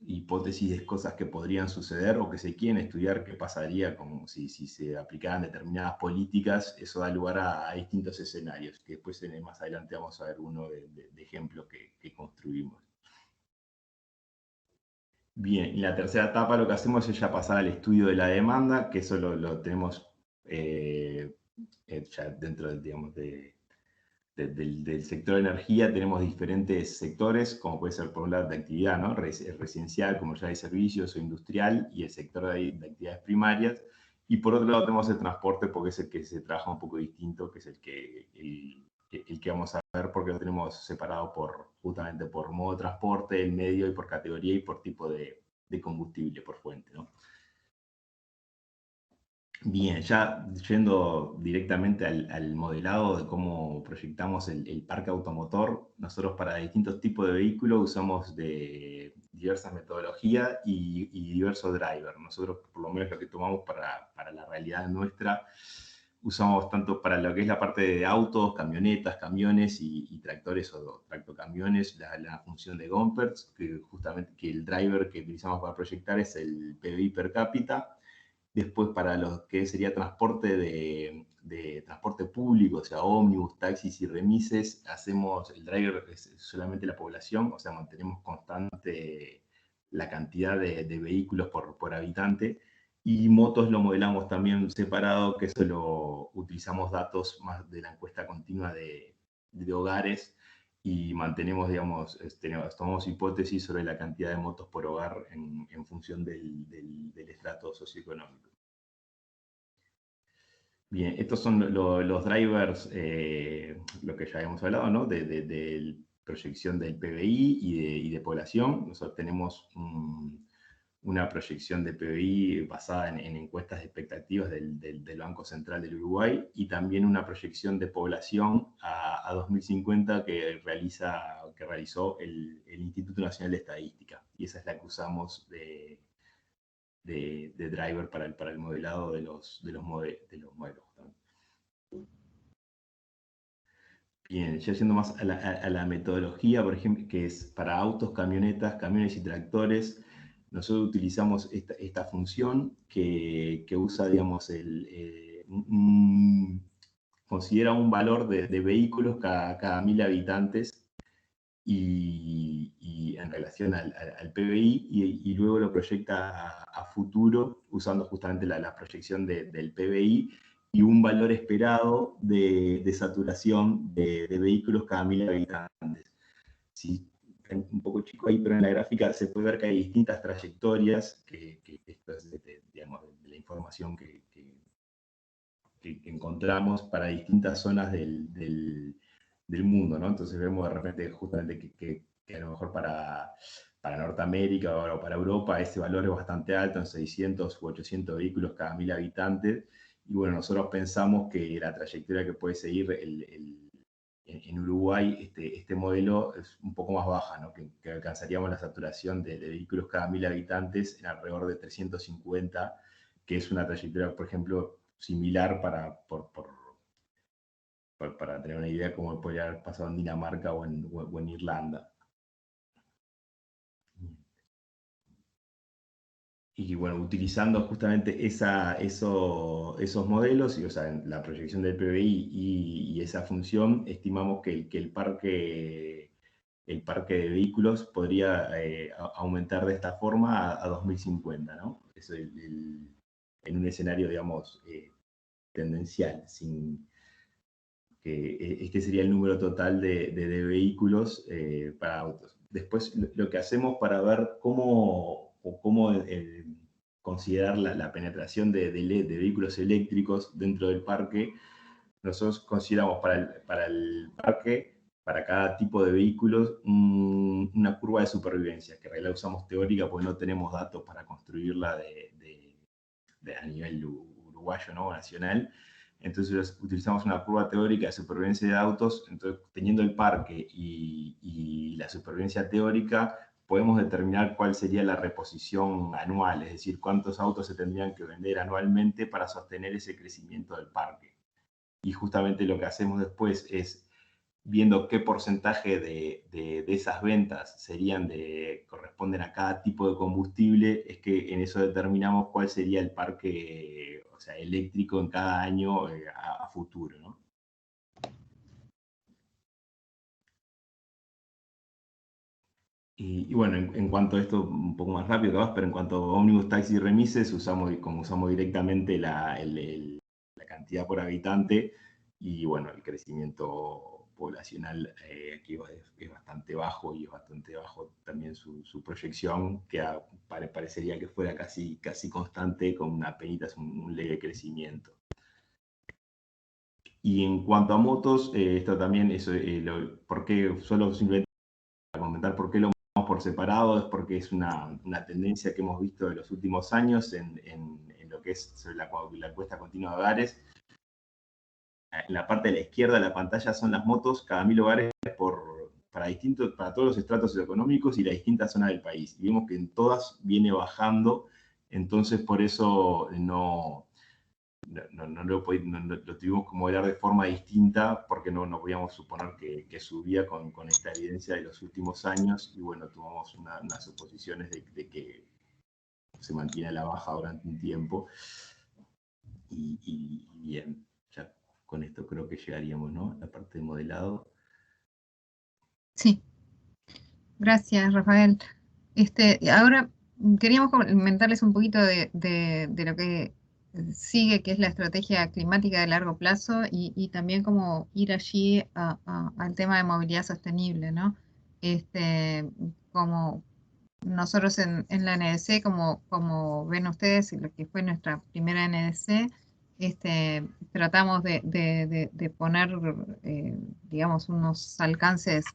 [SPEAKER 5] hipótesis de cosas que podrían suceder o que se quieren estudiar qué pasaría como si se aplicaran determinadas políticas. Eso da lugar a distintos escenarios, que después más adelante vamos a ver uno de ejemplos que construimos. Bien, en la tercera etapa lo que hacemos es ya pasar al estudio de la demanda, que eso lo tenemos ya dentro, digamos, del sector de energía. Tenemos diferentes sectores, como puede ser por un lado de actividad, ¿no? Residencial, comercial y servicios, o industrial, y el sector de actividades primarias. Y por otro lado tenemos el transporte, porque es el que se trabaja un poco distinto, que es el que vamos a ver, porque lo tenemos separado justamente por modo de transporte, el medio, y por categoría y por tipo de combustible, por fuente, ¿no? Bien, ya yendo directamente al modelado de cómo proyectamos el parque automotor, nosotros para distintos tipos de vehículos usamos de diversas metodologías y diversos drivers. Nosotros, por lo menos lo que tomamos para la realidad nuestra, usamos tanto para lo que es la parte de autos, camionetas, camiones y tractores o tractocamiones, la función de Gompertz, que justamente que el driver que utilizamos para proyectar es el PBI per cápita. Después, para lo que sería transporte de transporte público, o sea, ómnibus, taxis y remises, el driver es solamente la población, o sea, mantenemos constante la cantidad de vehículos por habitante. Y motos lo modelamos también separado, que eso lo utilizamos datos más de la encuesta continua de hogares y mantenemos, digamos, tomamos hipótesis sobre la cantidad de motos por hogar en función del estrato socioeconómico. Bien, estos son los drivers, lo que ya habíamos hablado, ¿no? De proyección del PBI y de población. Nosotros tenemos una proyección de PBI basada en encuestas de expectativas del Banco Central del Uruguay y también una proyección de población a 2050 que realizó el Instituto Nacional de Estadística. Y esa es la que usamos de driver para el modelado de los modelos. Bien, ya yendo más a la metodología, por ejemplo, que es para autos, camionetas, camiones y tractores, nosotros utilizamos esta función que usa, digamos, considera un valor de vehículos cada 1000 habitantes y en relación al PBI y luego lo proyecta a futuro usando justamente la proyección del PBI y un valor esperado de saturación de vehículos cada 1000 habitantes. Sí, un poco chico ahí, pero en la gráfica se puede ver que hay distintas trayectorias, que esto es digamos, de la información que encontramos para distintas zonas del mundo, ¿no? Entonces vemos de repente justamente que a lo mejor para Norteamérica o para Europa ese valor es bastante alto, en 600 u 800 vehículos cada 1000 habitantes, y bueno, nosotros pensamos que la trayectoria que puede seguir en Uruguay este modelo es un poco más baja, ¿no? Que alcanzaríamos la saturación de vehículos cada 1000 habitantes en alrededor de 350, que es una trayectoria, por ejemplo, similar para tener una idea de cómo podría haber pasado en Dinamarca o en Irlanda. Y bueno, utilizando justamente esos modelos, y, o sea, la proyección del PBI y esa función, estimamos que el parque de vehículos podría aumentar de esta forma a 2050, ¿no? Eso en un escenario, digamos, tendencial, este sería el número total de vehículos para autos. Después, lo que hacemos para ver cómo considerar la penetración de vehículos eléctricos dentro del parque, nosotros consideramos para el parque, para cada tipo de vehículos, una curva de supervivencia, que en realidad usamos teórica porque no tenemos datos para construirla a nivel uruguayo, ¿no? Nacional. Entonces utilizamos una curva teórica de supervivencia de autos, entonces teniendo el parque y la supervivencia teórica, podemos determinar cuál sería la reposición anual, es decir, cuántos autos se tendrían que vender anualmente para sostener ese crecimiento del parque. Y justamente lo que hacemos después es, viendo qué porcentaje de esas ventas corresponden a cada tipo de combustible, es que en eso determinamos cuál sería el parque, o sea, eléctrico en cada año a futuro, ¿no? Y bueno, en cuanto a esto, un poco más rápido que vas, pero en cuanto a ómnibus, taxi y remises, como usamos directamente la cantidad por habitante, y bueno, el crecimiento poblacional aquí es bastante bajo, y es bastante bajo también su proyección, que parecería que fuera casi constante, con una penita, un leve crecimiento. Y en cuanto a motos, esto también, solo simplemente para comentar por qué lo por separado, es porque es una tendencia que hemos visto de los últimos años en lo que es sobre la encuesta continua de hogares. En la parte de la izquierda de la pantalla son las motos cada 1000 hogares para todos los estratos socioeconómicos y las distintas zonas del país. Y vemos que en todas viene bajando, entonces por eso no lo tuvimos que modelar de forma distinta porque no podíamos suponer que subía con esta evidencia de los últimos años, y bueno, tomamos unas suposiciones de que se mantiene a la baja durante un tiempo. Y bien, ya con esto creo que llegaríamos, ¿no? La parte de modelado.
[SPEAKER 4] Sí, gracias, Rafael. Ahora queríamos comentarles un poquito de lo que sigue, que es la estrategia climática de largo plazo, y también cómo ir allí al tema de movilidad sostenible, ¿no? Como nosotros en la NDC, como ven ustedes, lo que fue nuestra primera NDC, tratamos de poner, digamos, unos alcances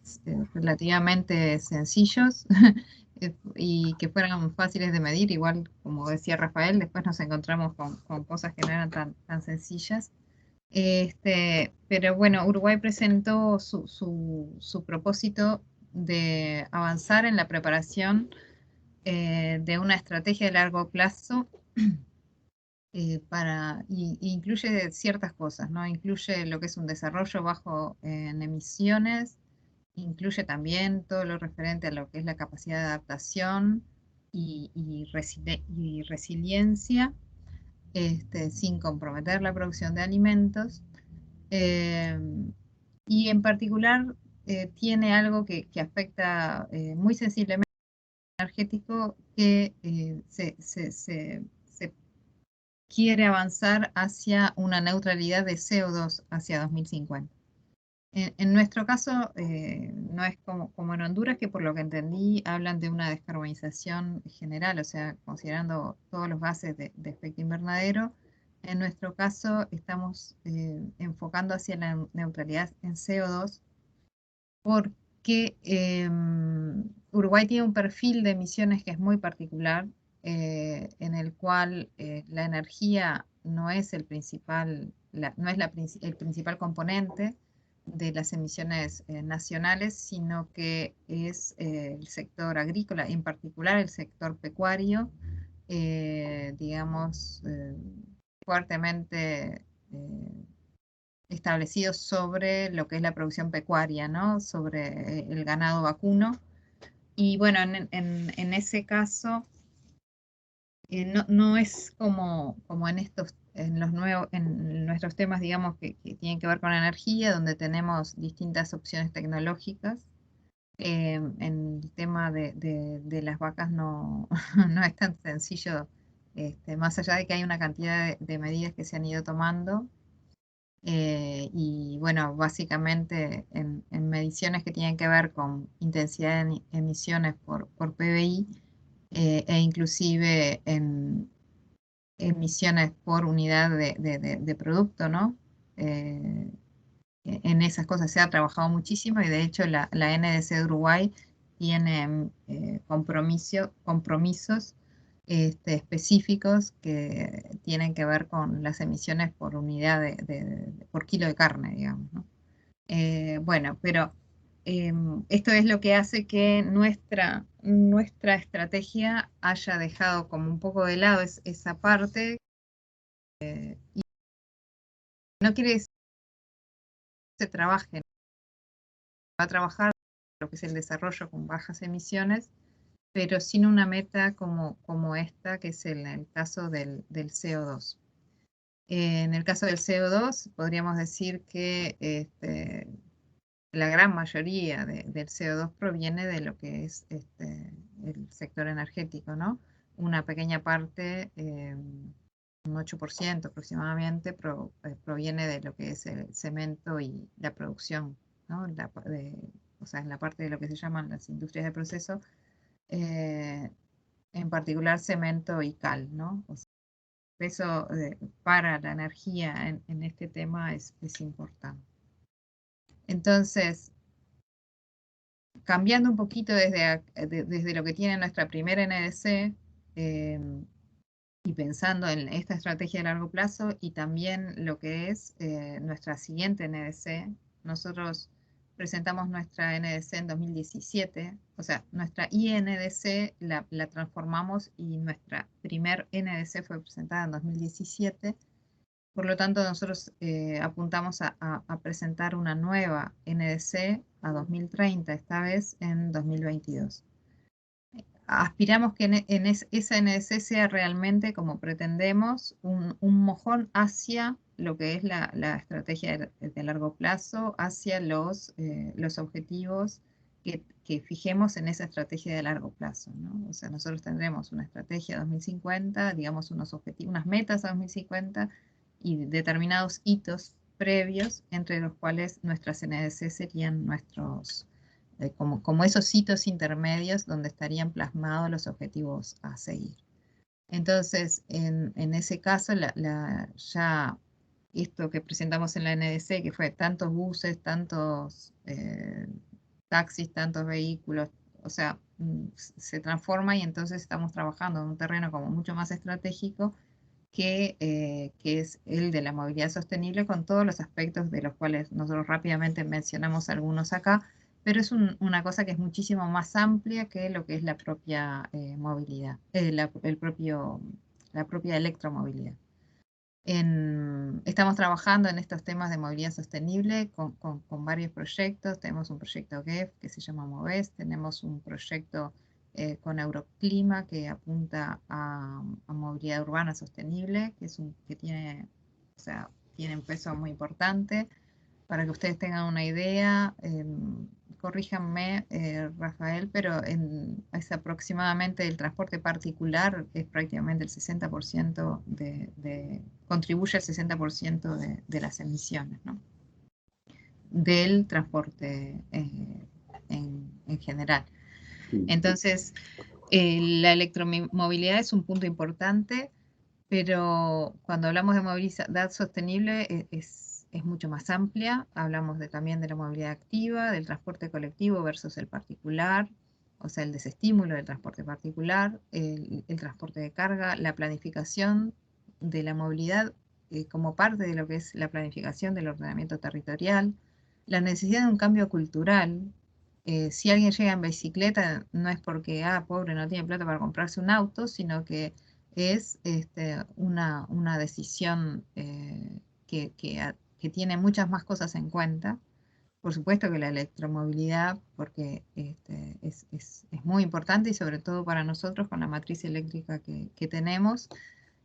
[SPEAKER 4] relativamente sencillos y que fueran fáciles de medir. Igual, como decía Rafael, después nos encontramos con cosas que no eran tan sencillas. Pero bueno, Uruguay presentó su propósito de avanzar en la preparación de una estrategia de largo plazo y incluye ciertas cosas, ¿no? Incluye lo que es un desarrollo bajo en emisiones, incluye también todo lo referente a lo que es la capacidad de adaptación y resiliencia, sin comprometer la producción de alimentos. Y en particular tiene algo que afecta muy sensiblemente al energético, que se quiere avanzar hacia una neutralidad de CO2 hacia 2050. En nuestro caso, no es como en Honduras, que por lo que entendí hablan de una descarbonización general, o sea, considerando todos los gases de efecto invernadero. En nuestro caso estamos enfocando hacia la neutralidad en CO2, porque Uruguay tiene un perfil de emisiones que es muy particular, en el cual la energía no es el principal, el principal componente de las emisiones nacionales, sino que es el sector agrícola, en particular el sector pecuario, digamos, fuertemente establecidos sobre lo que es la producción pecuaria, ¿no? Sobre el ganado vacuno. Y bueno, en ese caso, no es como en nuestros temas, digamos, que tienen que ver con energía, donde tenemos distintas opciones tecnológicas. En el tema de las vacas no es tan sencillo, más allá de que hay una cantidad de medidas que se han ido tomando. Y bueno, básicamente en mediciones que tienen que ver con intensidad de emisiones por PBI, e inclusive en emisiones por unidad de producto, ¿no? En esas cosas se ha trabajado muchísimo, y de hecho la NDC de Uruguay tiene compromisos específicos que tienen que ver con las emisiones por unidad por kilo de carne, digamos, ¿no? Bueno, pero esto es lo que hace que nuestra estrategia haya dejado como un poco de lado esa parte. Y no quiere decir que se trabaje, va a trabajar lo que es el desarrollo con bajas emisiones, pero sin una meta como esta, que es el caso del CO2. En el caso del CO2, podríamos decir que la gran mayoría del CO2 proviene de lo que es el sector energético, ¿no? Una pequeña parte, un 8% aproximadamente, proviene de lo que es el cemento y la producción, ¿no? O sea, en la parte de lo que se llaman las industrias de proceso, en particular cemento y cal, ¿no? O sea, el peso para la energía en este tema es importante. Entonces, cambiando un poquito desde lo que tiene nuestra primera NDC, y pensando en esta estrategia de largo plazo, y también lo que es nuestra siguiente NDC, nosotros presentamos nuestra NDC en 2017, o sea, nuestra INDC la transformamos, y nuestra primer NDC fue presentada en 2017, Por lo tanto, nosotros apuntamos a presentar una nueva NDC a 2030, esta vez en 2022. Aspiramos que esa NDC sea realmente, como pretendemos, un mojón hacia lo que es la estrategia de largo plazo, hacia los objetivos que fijemos en esa estrategia de largo plazo, ¿no? O sea, nosotros tendremos una estrategia 2050, digamos unos objetivos, unas metas a 2050 y determinados hitos previos, entre los cuales nuestras NDC serían nuestros como esos hitos intermedios donde estarían plasmados los objetivos a seguir. Entonces, en ese caso, ya esto que presentamos en la NDC, que fue tantos buses, tantos taxis, tantos vehículos, o sea, se transforma y entonces estamos trabajando en un terreno como mucho más estratégico que es el de la movilidad sostenible, con todos los aspectos de los cuales nosotros rápidamente mencionamos algunos acá, pero es una cosa que es muchísimo más amplia que lo que es la propia movilidad, la propia electromovilidad. Estamos trabajando en estos temas de movilidad sostenible con varios proyectos. Tenemos un proyecto GEF que se llama MOVES, tenemos un proyecto con Euroclima que apunta a movilidad urbana sostenible, que tiene un peso muy importante. Para que ustedes tengan una idea, corríjanme, Rafael, pero es aproximadamente el transporte particular, es prácticamente el 60% contribuye al 60% de las emisiones, ¿no? Del transporte en general. Entonces, la electromovilidad es un punto importante, pero cuando hablamos de movilidad sostenible es mucho más amplia. Hablamos también de la movilidad activa, del transporte colectivo versus el particular, o sea, el desestímulo del transporte particular, el transporte de carga, la planificación de la movilidad como parte de lo que es la planificación del ordenamiento territorial, la necesidad de un cambio cultural. Si alguien llega en bicicleta, no es porque, pobre, no tiene plata para comprarse un auto, sino que es una decisión que tiene muchas más cosas en cuenta. Por supuesto que la electromovilidad, porque es muy importante y sobre todo para nosotros con la matriz eléctrica que tenemos,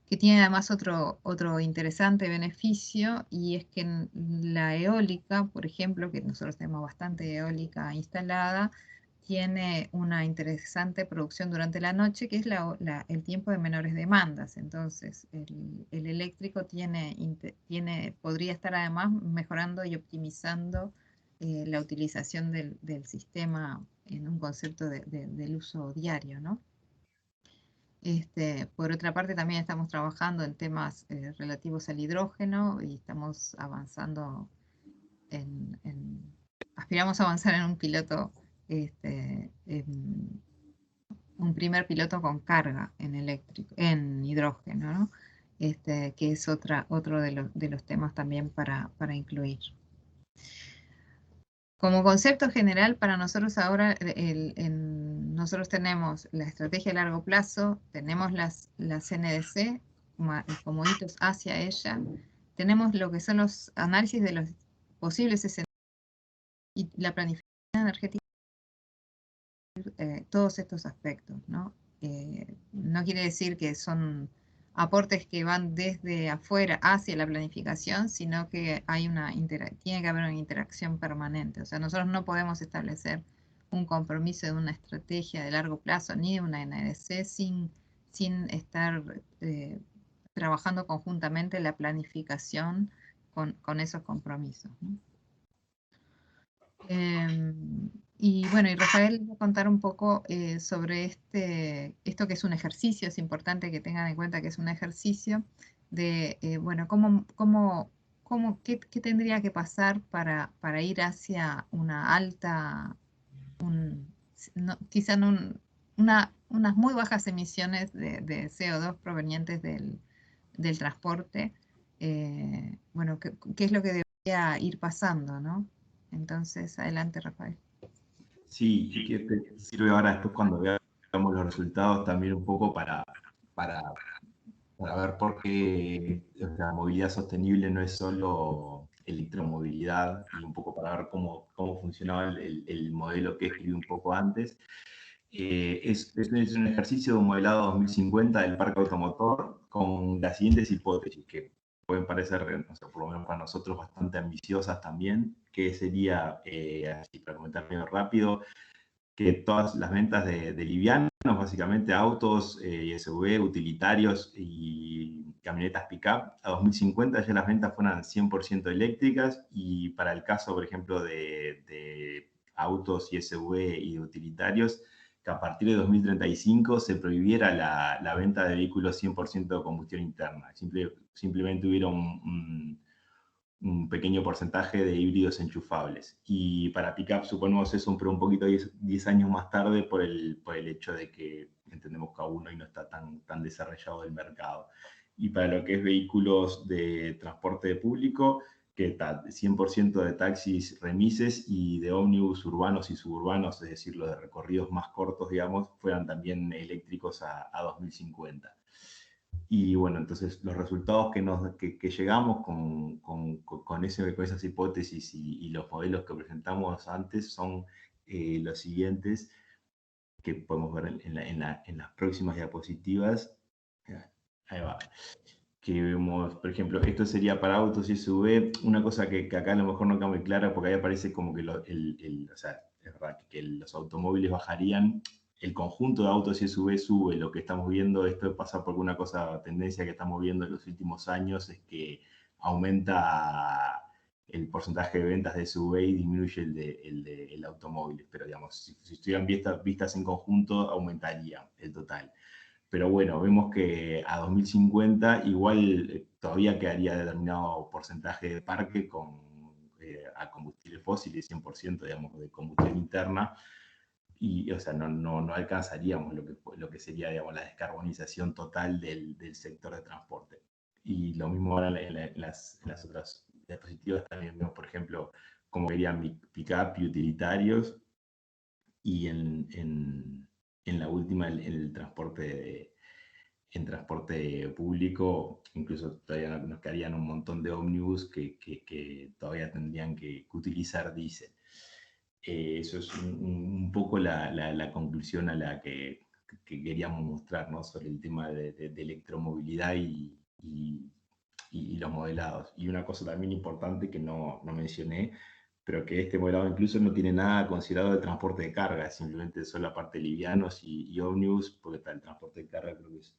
[SPEAKER 4] que tiene además otro interesante beneficio, y es que en la eólica, por ejemplo, que nosotros tenemos bastante eólica instalada, tiene una interesante producción durante la noche, que es el tiempo de menores demandas. Entonces, el eléctrico podría estar además mejorando y optimizando la utilización del sistema en un concepto del uso diario, ¿no? Por otra parte, también estamos trabajando en temas relativos al hidrógeno y estamos avanzando aspiramos a avanzar en un piloto, un primer piloto con carga en hidrógeno, ¿no? Que es otro de los temas también para incluir. Como concepto general, para nosotros ahora, nosotros tenemos la estrategia a largo plazo, tenemos las NDC como hitos hacia ella, tenemos lo que son los análisis de los posibles escenarios y la planificación energética, todos estos aspectos, ¿no? No quiere decir que son aportes que van desde afuera hacia la planificación, sino que tiene que haber una interacción permanente. O sea, nosotros no podemos establecer un compromiso de una estrategia de largo plazo ni de una NDC sin estar trabajando conjuntamente la planificación con esos compromisos, ¿no? Y bueno, y Rafael va a contar un poco sobre esto que es un ejercicio. Es importante que tengan en cuenta que es un ejercicio de, bueno, qué tendría que pasar para ir hacia una alta, quizá unas muy bajas emisiones de CO2 provenientes del transporte. Bueno, qué es lo que debería ir pasando, ¿no? Entonces, adelante, Rafael.
[SPEAKER 5] Sí, y que te sirve ahora después cuando veamos los resultados también un poco para para ver por qué la movilidad sostenible no es solo electromovilidad, y un poco para ver cómo funcionaba el modelo que escribí un poco antes. Es un ejercicio de un modelado 2050 del parque automotor con las siguientes hipótesis que pueden parecer, no sé, por lo menos para nosotros, bastante ambiciosas también, que sería, así para comentar medio rápido, que todas las ventas de livianos, básicamente autos, SUV, utilitarios y camionetas pick-up, a 2050 ya las ventas fueran 100% eléctricas, y para el caso, por ejemplo, de autos y SUV y de utilitarios, que a partir de 2035 se prohibiera la venta de vehículos 100% de combustión interna. Simplemente hubiera un pequeño porcentaje de híbridos enchufables. Y para pick-up suponemos eso, pero un poquito 10 años más tarde por el hecho de que entendemos que aún hoy no está tan desarrollado el mercado. Y para lo que es vehículos de transporte público, que 100% de taxis, remises y de ómnibus urbanos y suburbanos, es decir, los de recorridos más cortos, digamos, fueran también eléctricos a 2050. Y bueno, entonces los resultados que llegamos con esas hipótesis y los modelos que presentamos antes son los siguientes, que podemos ver en las próximas diapositivas. Ahí va. Que vemos, por ejemplo, esto sería para autos y SUV, una cosa que acá a lo mejor no queda muy clara, porque ahí aparece como que o sea, es verdad que los automóviles bajarían, el conjunto de autos y SUV sube. Lo que estamos viendo, esto pasa por una tendencia que estamos viendo en los últimos años, es que aumenta el porcentaje de ventas de SUV y disminuye el automóvil. Pero digamos, si estuvieran vistas en conjunto, aumentaría el total. Pero bueno, vemos que a 2050 igual todavía quedaría determinado porcentaje de parque a combustibles fósiles, 100%, digamos, de combustión interna, y o sea, no alcanzaríamos lo que sería, digamos, la descarbonización total del sector de transporte. Y lo mismo ahora en las otras diapositivas también vemos, por ejemplo, cómo irían pick-up y utilitarios, y en la última, en transporte público, incluso todavía nos quedarían un montón de ómnibus que todavía tendrían que utilizar diésel. Eso es un poco la conclusión a la que queríamos mostrar, ¿no? Sobre el tema de electromovilidad y los modelados. Y una cosa también importante que no mencioné, pero que este modelado incluso no tiene nada considerado de transporte de carga, simplemente son la parte de livianos y ómnibus, porque está el transporte de carga, creo que es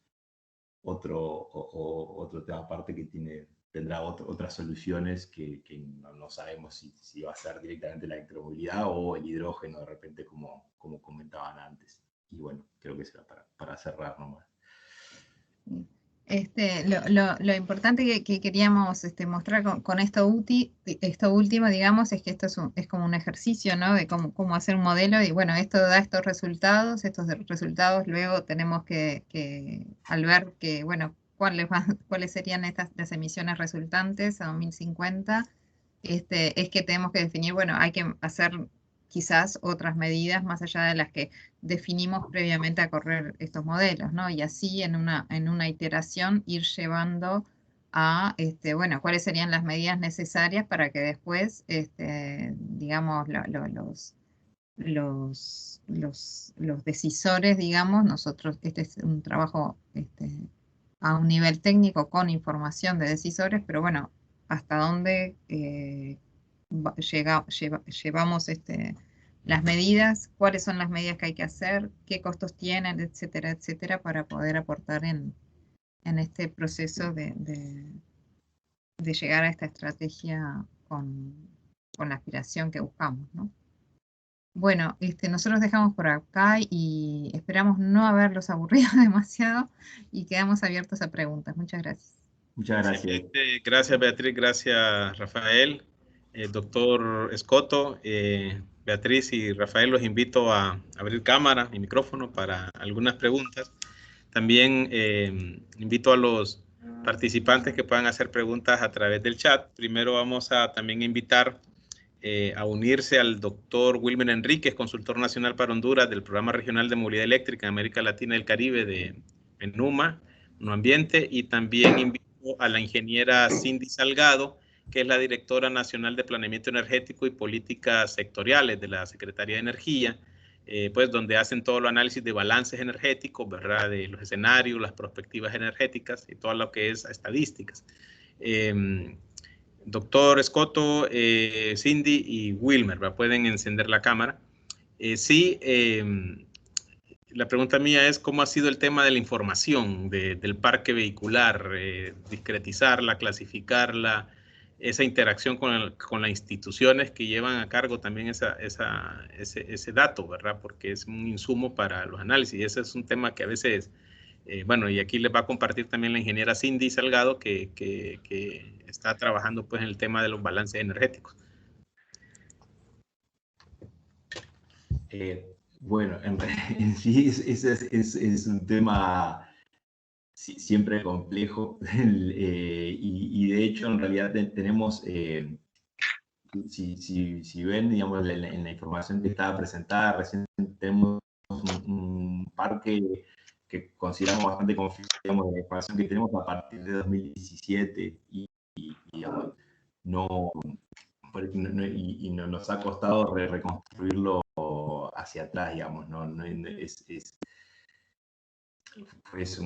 [SPEAKER 5] otro tema aparte que tendrá otras soluciones que no sabemos si va a ser directamente la electromovilidad o el hidrógeno de repente, como comentaban antes. Y bueno, creo que será para cerrar nomás.
[SPEAKER 4] Lo importante que queríamos mostrar con esto último, digamos, es que esto es como un ejercicio, ¿no? De cómo hacer un modelo, y bueno, esto da estos resultados luego tenemos que al ver que, bueno, cuáles serían las emisiones resultantes a 2050, es que tenemos que definir, bueno, hay que hacer quizás otras medidas más allá de las que definimos previamente a correr estos modelos, ¿no? Y así en una iteración ir llevando a, bueno, cuáles serían las medidas necesarias para que después, digamos, los decisores, digamos, nosotros, este es un trabajo a un nivel técnico con información de decisores, pero bueno, hasta dónde llevamos las medidas, cuáles son las medidas que hay que hacer, qué costos tienen, etcétera, etcétera, para poder aportar en este proceso de llegar a esta estrategia con la aspiración que buscamos, ¿no? Bueno, nosotros dejamos por acá y esperamos no haberlos aburrido demasiado, y quedamos abiertos a preguntas. Muchas gracias.
[SPEAKER 5] Muchas gracias.
[SPEAKER 1] Gracias, Beatriz. Gracias, Rafael. Doctor Escoto, Beatriz y Rafael, los invito a abrir cámara y micrófono para algunas preguntas. También invito a los participantes que puedan hacer preguntas a través del chat. Primero vamos a también invitar a unirse al doctor Wilmer Enríquez, consultor nacional para Honduras del Programa Regional de Movilidad Eléctrica en América Latina y el Caribe de NUMA, Ambiente, y también invito a la ingeniera Cindy Salgado, que es la directora nacional de Planeamiento Energético y Políticas Sectoriales de la Secretaría de Energía, pues donde hacen todo el análisis de balances energéticos, ¿verdad? De los escenarios, las perspectivas energéticas y todo lo que es estadísticas. Doctor Escoto, Cindy y Wilmer, ¿verdad? Pueden encender la cámara. Sí, la pregunta mía es cómo ha sido el tema de la información del parque vehicular, discretizarla, clasificarla, esa interacción con las instituciones que llevan a cargo también ese dato, ¿verdad? Porque es un insumo para los análisis. Y ese es un tema que a veces, bueno, y aquí les va a compartir también la ingeniera Cindy Salgado, que está trabajando pues en el tema de los balances energéticos.
[SPEAKER 5] Bueno, en sí es un tema siempre complejo y de hecho en realidad tenemos, si ven, digamos, en la información que estaba presentada, recién tenemos un parque que consideramos bastante confiable, digamos, de la información que tenemos a partir de 2017 y digamos, y nos ha costado reconstruirlo hacia atrás, digamos, es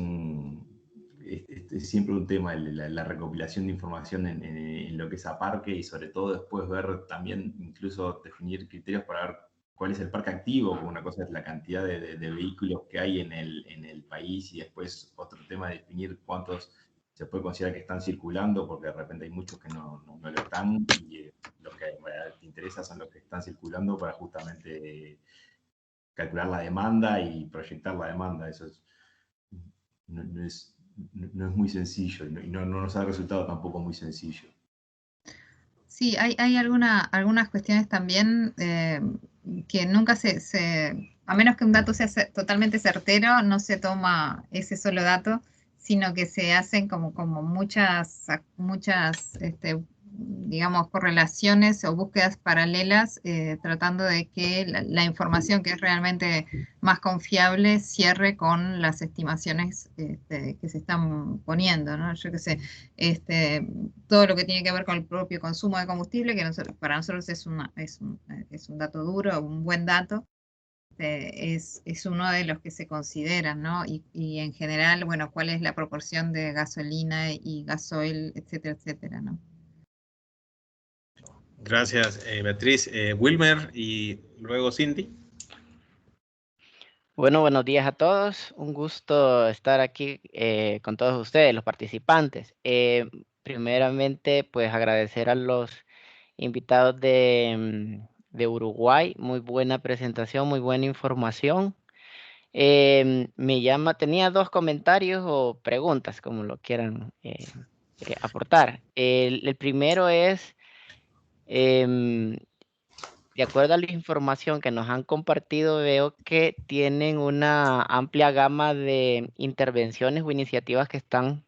[SPEAKER 5] siempre un tema la recopilación de información en lo que es parque, y sobre todo después ver también, incluso definir criterios para ver cuál es el parque activo, como una cosa es la cantidad de vehículos que hay en el país, y después otro tema de definir cuántos se puede considerar que están circulando, porque de repente hay muchos que no lo están, y los que te interesa son los que están circulando para justamente calcular la demanda y proyectar la demanda. Eso no es muy sencillo, y no nos ha resultado tampoco muy sencillo.
[SPEAKER 4] Sí, hay algunas cuestiones también que nunca a menos que un dato sea totalmente certero, no se toma ese solo dato, sino que se hacen como muchas digamos, correlaciones o búsquedas paralelas, tratando de que la información que es realmente más confiable cierre con las estimaciones que se están poniendo, ¿no? Yo qué sé, todo lo que tiene que ver con el propio consumo de combustible, que para nosotros es un dato duro, un buen dato, es uno de los que se consideran, ¿no? Y en general, bueno, cuál es la proporción de gasolina y gasoil, etcétera, etcétera, ¿no?
[SPEAKER 1] Gracias, Beatriz. Wilmer y luego Cindy.
[SPEAKER 6] Bueno, buenos días a todos. Un gusto estar aquí con todos ustedes, los participantes. Primeramente, pues agradecer a los invitados de Uruguay. Muy buena presentación, muy buena información. Tenía dos comentarios o preguntas, como lo quieran aportar. El primero es, de acuerdo a la información que nos han compartido, veo que tienen una amplia gama de intervenciones o iniciativas que están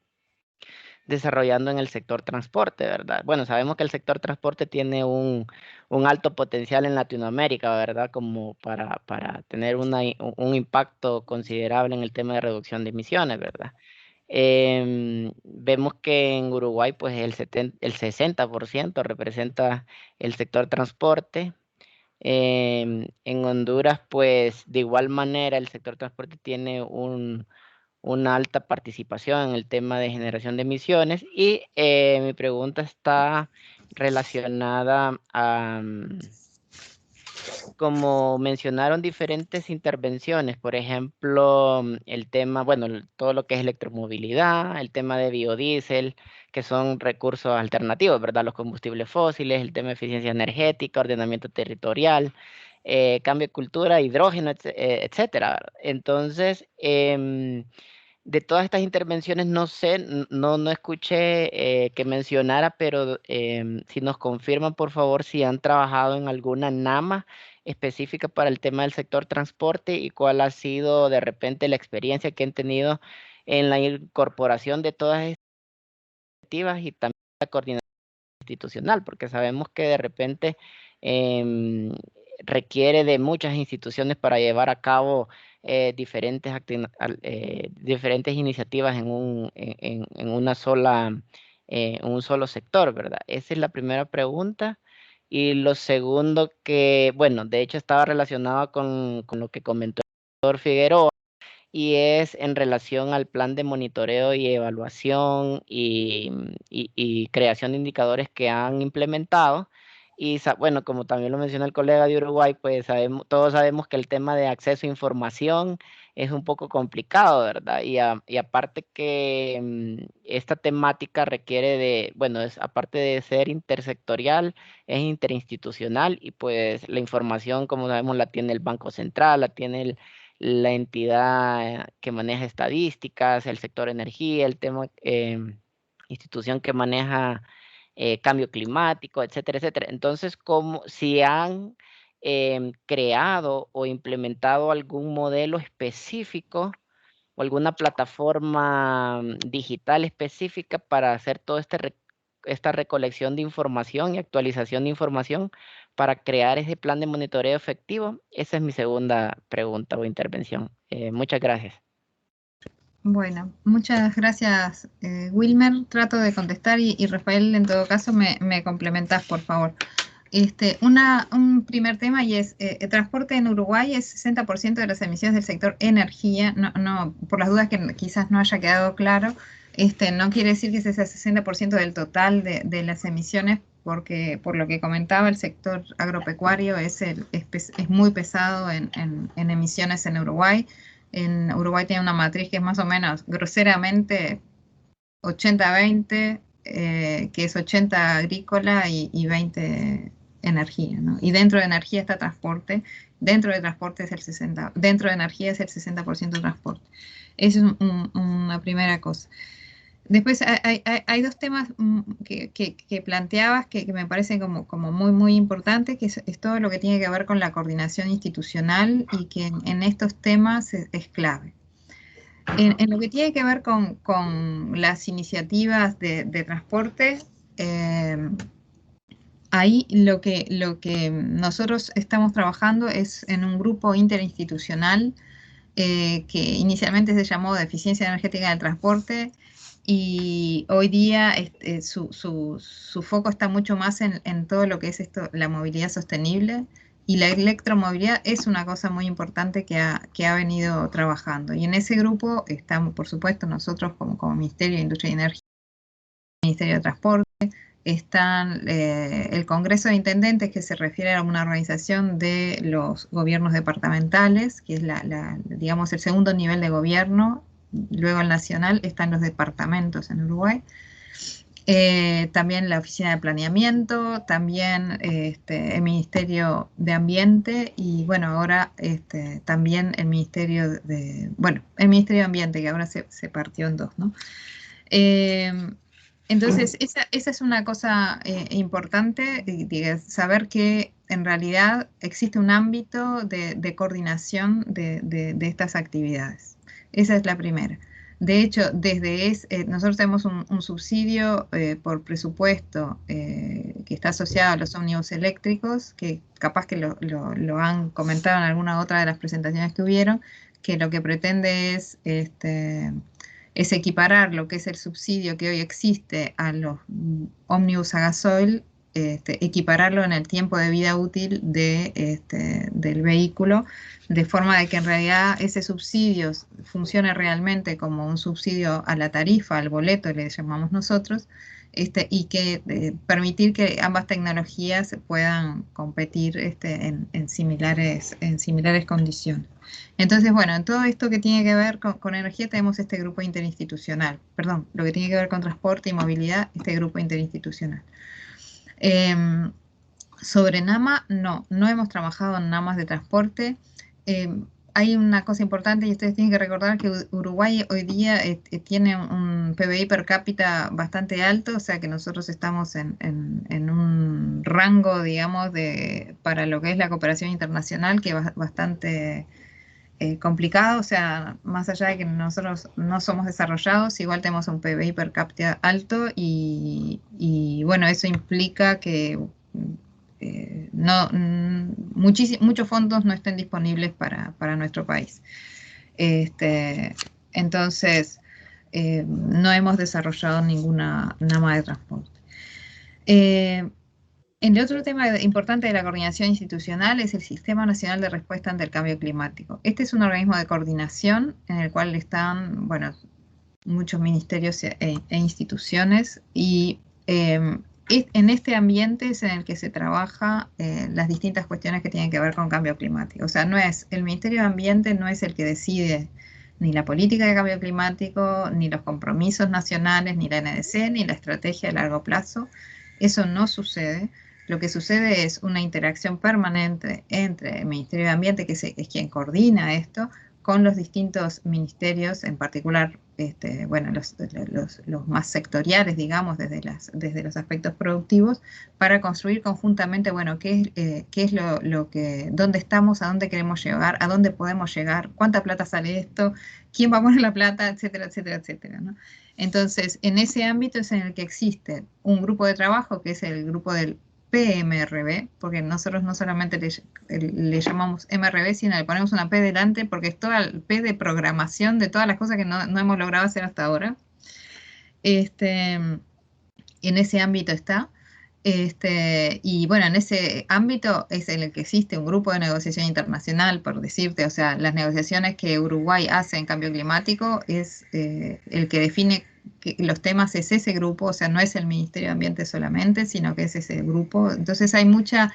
[SPEAKER 6] desarrollando en el sector transporte, ¿verdad? Bueno, sabemos que el sector transporte tiene un alto potencial en Latinoamérica, ¿verdad? Como para tener un impacto considerable en el tema de reducción de emisiones, ¿verdad? Vemos que en Uruguay, pues el 60% representa el sector transporte. En Honduras, pues de igual manera el sector transporte tiene una alta participación en el tema de generación de emisiones, y mi pregunta está relacionada a, como mencionaron, diferentes intervenciones, por ejemplo, el tema, bueno, todo lo que es electromovilidad, el tema de biodiesel, que son recursos alternativos, ¿verdad? Los combustibles fósiles, el tema de eficiencia energética, ordenamiento territorial, cambio de cultura, hidrógeno, etcétera. Entonces, de todas estas intervenciones, no sé, no escuché que mencionara, pero si nos confirman, por favor, si han trabajado en alguna NAMA específica para el tema del sector transporte, y cuál ha sido de repente la experiencia que han tenido en la incorporación de todas estas iniciativas, y también la coordinación institucional, porque sabemos que de repente requiere de muchas instituciones para llevar a cabo diferentes iniciativas en un solo sector, ¿verdad? Esa es la primera pregunta. Y lo segundo que, bueno, de hecho estaba relacionado con lo que comentó el doctor Figueroa, y es en relación al plan de monitoreo y evaluación y creación de indicadores que han implementado. Y bueno, como también lo mencionó el colega de Uruguay, pues todos sabemos que el tema de acceso a información es un poco complicado, ¿verdad? Y aparte que esta temática requiere de, bueno, aparte de ser intersectorial, es interinstitucional, y pues la información, como sabemos, la tiene el Banco Central, la tiene la entidad que maneja estadísticas, el sector energía, el tema institución que maneja cambio climático, etcétera, etcétera. Entonces, si han creado o implementado algún modelo específico o alguna plataforma digital específica para hacer toda esta recolección de información y actualización de información para crear ese plan de monitoreo efectivo. Esa es mi segunda pregunta o intervención. Muchas gracias.
[SPEAKER 4] Bueno, muchas gracias, Wilmer. Trato de contestar y Rafael, en todo caso, me complementás, por favor. Un primer tema, y es el transporte en Uruguay es 60% de las emisiones del sector energía. No, por las dudas que quizás no haya quedado claro, no quiere decir que ese sea 60% del total de las emisiones, porque por lo que comentaba, el sector agropecuario es muy pesado en emisiones en Uruguay. En Uruguay tiene una matriz que es más o menos groseramente 80-20, que es 80 agrícola y 20 energía, ¿no? Y dentro de energía está transporte, dentro de transporte es el 60%, dentro de energía es el 60% transporte. Esa es una primera cosa. Después hay dos temas que planteabas que me parecen como muy importantes, que es todo lo que tiene que ver con la coordinación institucional, y que en estos temas es clave. En lo que tiene que ver con las iniciativas de transporte, ahí lo que nosotros estamos trabajando es en un grupo interinstitucional que inicialmente se llamó de Eficiencia Energética del Transporte, y hoy día su foco está mucho más en todo lo que es la movilidad sostenible, y la electromovilidad es una cosa muy importante que ha venido trabajando. Y en ese grupo estamos, por supuesto, nosotros como Ministerio de Industria y Energía, Ministerio de Transporte, están el Congreso de Intendentes, que se refiere a una organización de los gobiernos departamentales, que es digamos, el segundo nivel de gobierno. Luego el nacional están los departamentos en Uruguay. También la Oficina de Planeamiento, también el Ministerio de Ambiente, y bueno, ahora también el Ministerio de Ambiente, que ahora se partió en dos, ¿no? Entonces, esa es una cosa importante, saber que en realidad existe un ámbito de coordinación de estas actividades. Esa es la primera. De hecho, nosotros tenemos un subsidio por presupuesto que está asociado a los ómnibus eléctricos, que capaz que lo han comentado en alguna otra de las presentaciones que hubieron, que lo que pretende es equiparar lo que es el subsidio que hoy existe a los ómnibus a gasoil, equipararlo en el tiempo de vida útil del vehículo, de forma de que en realidad ese subsidio funcione realmente como un subsidio a la tarifa, al boleto, le llamamos nosotros, y que permitir que ambas tecnologías puedan competir en similares condiciones. Entonces, bueno, en todo esto que tiene que ver con energía tenemos este grupo interinstitucional, perdón, lo que tiene que ver con transporte y movilidad, este grupo interinstitucional. Sobre NAMA, no hemos trabajado en NAMAs de transporte. Hay una cosa importante, y ustedes tienen que recordar que Uruguay hoy día tiene un PBI per cápita bastante alto, o sea que nosotros estamos en un rango, digamos, para lo que es la cooperación internacional, que es bastante complicado. O sea, más allá de que nosotros no somos desarrollados, igual tenemos un PBI per cápita alto, y bueno, eso implica que muchos fondos no estén disponibles para nuestro país. Entonces, no hemos desarrollado ninguna NAMA de transporte. El otro tema importante de la coordinación institucional es el Sistema Nacional de Respuesta ante el Cambio Climático. Este es un organismo de coordinación en el cual están, bueno, muchos ministerios e instituciones, y en este ambiente es en el que se trabaja las distintas cuestiones que tienen que ver con cambio climático. O sea, el Ministerio de Ambiente no es el que decide ni la política de cambio climático, ni los compromisos nacionales, ni la NDC, ni la estrategia de largo plazo. Eso no sucede. Lo que sucede es una interacción permanente entre el Ministerio de Ambiente, que es quien coordina esto, con los distintos ministerios, en particular, bueno, los más sectoriales, digamos, desde los aspectos productivos, para construir conjuntamente, bueno, qué es dónde estamos, a dónde queremos llegar, a dónde podemos llegar, cuánta plata sale esto, quién va a poner la plata, etcétera, etcétera, etcétera, ¿no? Entonces, en ese ámbito es en el que existe un grupo de trabajo, que es el grupo del PMRB, porque nosotros no solamente le llamamos MRB, sino le ponemos una P delante, porque es toda el P de programación de todas las cosas que no hemos logrado hacer hasta ahora. En ese ámbito está. Y bueno, en ese ámbito es en el que existe un grupo de negociación internacional, por decirte, o sea, las negociaciones que Uruguay hace en cambio climático es el que define los temas, es ese grupo, o sea, no es el Ministerio de Ambiente solamente, sino que es ese grupo. Entonces hay mucha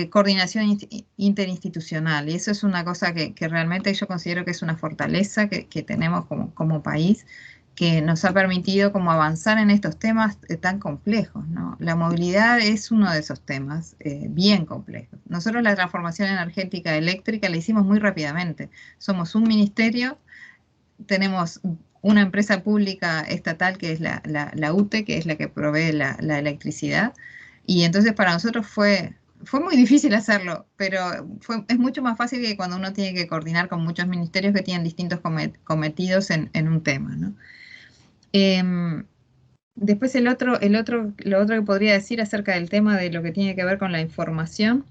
[SPEAKER 4] coordinación interinstitucional, y eso es una cosa que realmente yo considero que es una fortaleza que tenemos como país, que nos ha permitido como avanzar en estos temas tan complejos, ¿no? La movilidad es uno de esos temas bien complejos. Nosotros la transformación energética eléctrica la hicimos muy rápidamente. Somos un ministerio, tenemos una empresa pública estatal que es la UTE, que es la que provee la electricidad, y entonces para nosotros fue muy difícil hacerlo, pero es mucho más fácil que cuando uno tiene que coordinar con muchos ministerios que tienen distintos cometidos en un tema, ¿no? Después lo otro que podría decir acerca del tema de lo que tiene que ver con la información,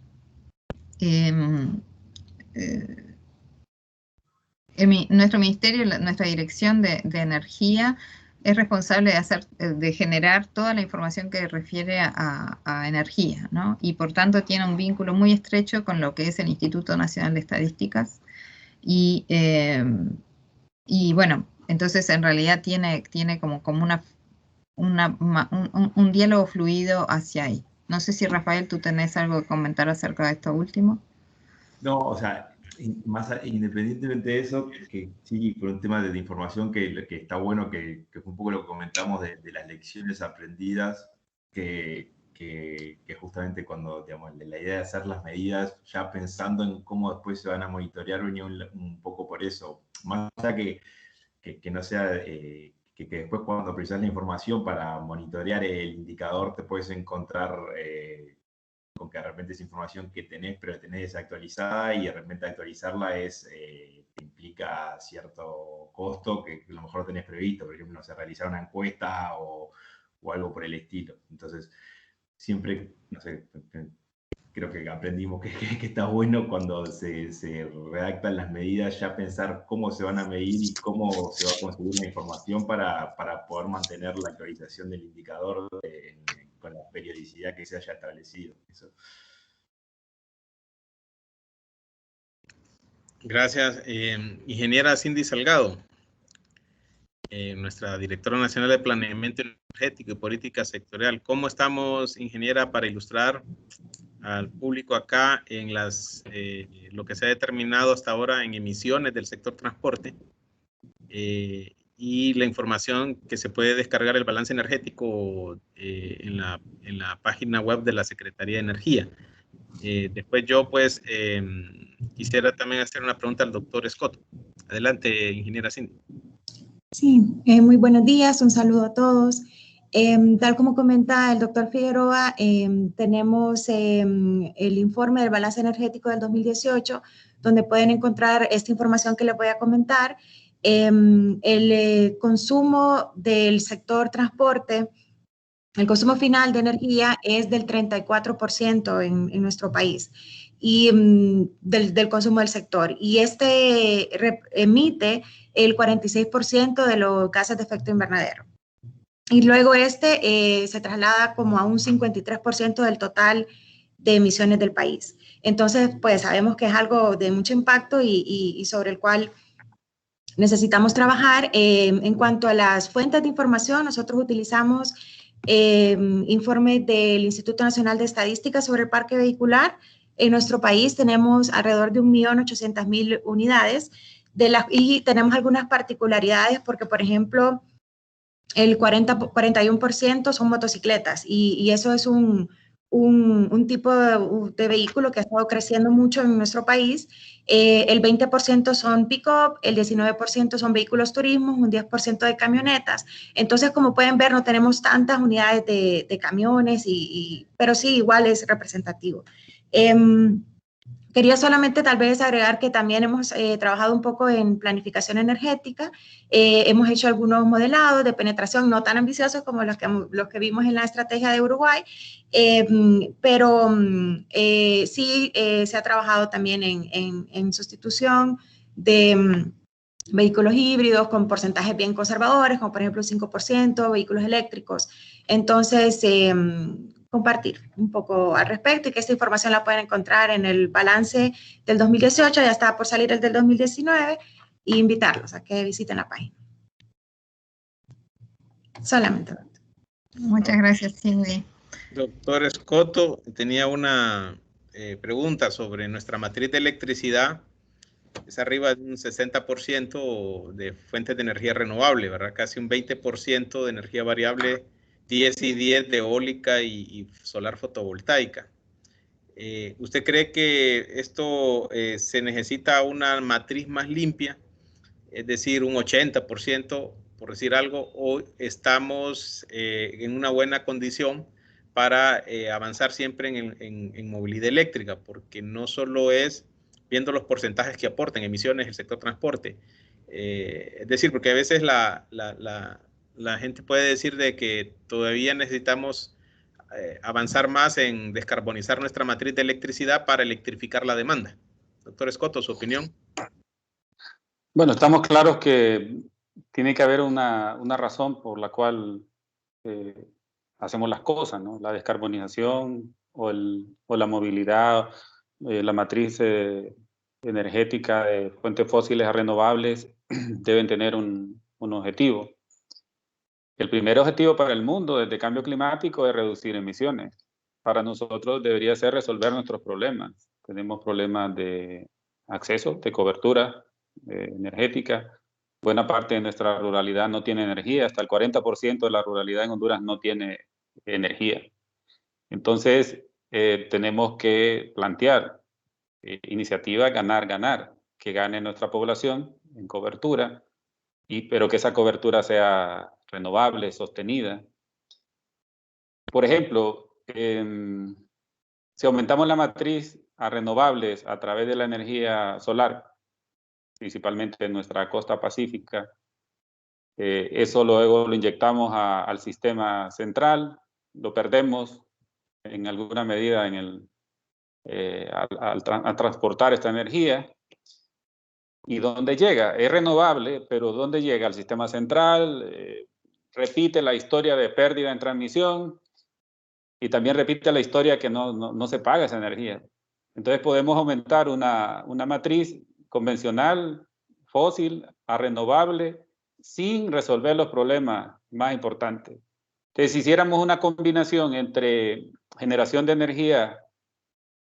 [SPEAKER 4] nuestro ministerio, nuestra dirección de energía es responsable de generar toda la información que refiere a energía, ¿no? Y por tanto tiene un vínculo muy estrecho con lo que es el Instituto Nacional de Estadísticas, y bueno, entonces en realidad tiene como un diálogo fluido hacia ahí. No sé si, Rafael, tú tenés algo que comentar acerca de esto último.
[SPEAKER 5] No, o sea, independientemente de eso, que sí, por un tema de información que está bueno, que fue un poco lo que comentamos de las lecciones aprendidas, que justamente cuando, digamos, la idea de hacer las medidas, ya pensando en cómo después se van a monitorear, venía un poco por eso. Más allá que no sea, que después cuando precisas la información para monitorear el indicador te puedes encontrar con que de repente es información que tenés, pero la tenés desactualizada, y de repente actualizarla implica cierto costo que a lo mejor tenés previsto, por ejemplo, no sé, realizar una encuesta o algo por el estilo. Entonces, siempre, no sé, creo que aprendimos que está bueno cuando se redactan las medidas, ya pensar cómo se van a medir y cómo se va a conseguir la información para poder mantener la actualización del indicador con la periodicidad que se haya establecido. Eso.
[SPEAKER 1] Gracias, ingeniera Cindy Salgado, nuestra directora nacional de Planeamiento Energético y Política Sectorial. ¿Cómo estamos, ingeniera, para ilustrar al público acá en lo que se ha determinado hasta ahora en emisiones del sector transporte, y la información que se puede descargar el balance energético en la página web de la Secretaría de Energía? Después yo pues quisiera también hacer una pregunta al doctor Scott. Adelante, ingeniera Cindy.
[SPEAKER 7] Sí, muy buenos días, un saludo a todos. Tal como comenta el doctor Figueroa, tenemos el informe del balance energético del 2018, donde pueden encontrar esta información que les voy a comentar. El consumo del sector transporte, el consumo final de energía es del 34% en nuestro país. y del consumo del sector. Y este emite el 46% de los gases de efecto invernadero. Y luego se traslada como a un 53% del total de emisiones del país. Entonces, pues sabemos que es algo de mucho impacto y sobre el cual necesitamos trabajar. En cuanto a las fuentes de información, nosotros utilizamos informes del Instituto Nacional de Estadística sobre el parque vehicular. En nuestro país tenemos alrededor de 1.800.000 unidades y tenemos algunas particularidades porque, por ejemplo, el 41% son motocicletas y eso es un tipo de vehículo que ha estado creciendo mucho en nuestro país. El 20% son pick-up, el 19% son vehículos turismos, un 10% de camionetas. Entonces, como pueden ver, no tenemos tantas unidades de camiones, pero sí, igual es representativo. Quería solamente tal vez agregar que también hemos trabajado un poco en planificación energética. Hemos hecho algunos modelados de penetración no tan ambiciosos como los que vimos en la estrategia de Uruguay, pero sí se ha trabajado también en sustitución de vehículos híbridos con porcentajes bien conservadores, como por ejemplo 5%, vehículos eléctricos. Entonces, compartir un poco al respecto y que esta información la pueden encontrar en el balance del 2018, ya está por salir el del 2019, y invitarlos a que visiten la página. Solamente.
[SPEAKER 4] Muchas gracias, Cindy.
[SPEAKER 1] Doctor Escoto, tenía una pregunta sobre nuestra matriz de electricidad. Es arriba de un 60% de fuentes de energía renovable, ¿verdad? Casi un 20% de energía variable, 10 y 10 de eólica y solar fotovoltaica. ¿Usted cree que esto se necesita una matriz más limpia? Es decir, un 80%, por decir algo, o estamos en una buena condición para avanzar siempre en movilidad eléctrica, porque no solo es viendo los porcentajes que aportan emisiones el sector transporte. Es decir, porque a veces la gente puede decir de que todavía necesitamos avanzar más en descarbonizar nuestra matriz de electricidad para electrificar la demanda. Doctor Escoto, ¿su opinión?
[SPEAKER 2] Bueno, estamos claros que tiene que haber una razón por la cual hacemos las cosas, ¿no? La descarbonización o la movilidad, la matriz energética de fuentes fósiles a renovables deben tener un objetivo. El primer objetivo para el mundo desde cambio climático es reducir emisiones. Para nosotros debería ser resolver nuestros problemas. Tenemos problemas de acceso, de cobertura energética. Buena parte de nuestra ruralidad no tiene energía. Hasta el 40% de la ruralidad en Honduras no tiene energía. Entonces, tenemos que plantear iniciativas ganar, que gane nuestra población en cobertura, pero que esa cobertura sea renovable, sostenida. Por ejemplo, si aumentamos la matriz a renovables a través de la energía solar, principalmente en nuestra costa pacífica, eso luego lo inyectamos al sistema central, lo perdemos en alguna medida al transportar esta energía. ¿Y dónde llega? Es renovable, pero ¿dónde llega? Al sistema central, repite la historia de pérdida en transmisión y también repite la historia que no se paga esa energía. Entonces podemos aumentar una matriz convencional, fósil, a renovable, sin resolver los problemas más importantes. Entonces, si hiciéramos una combinación entre generación de energía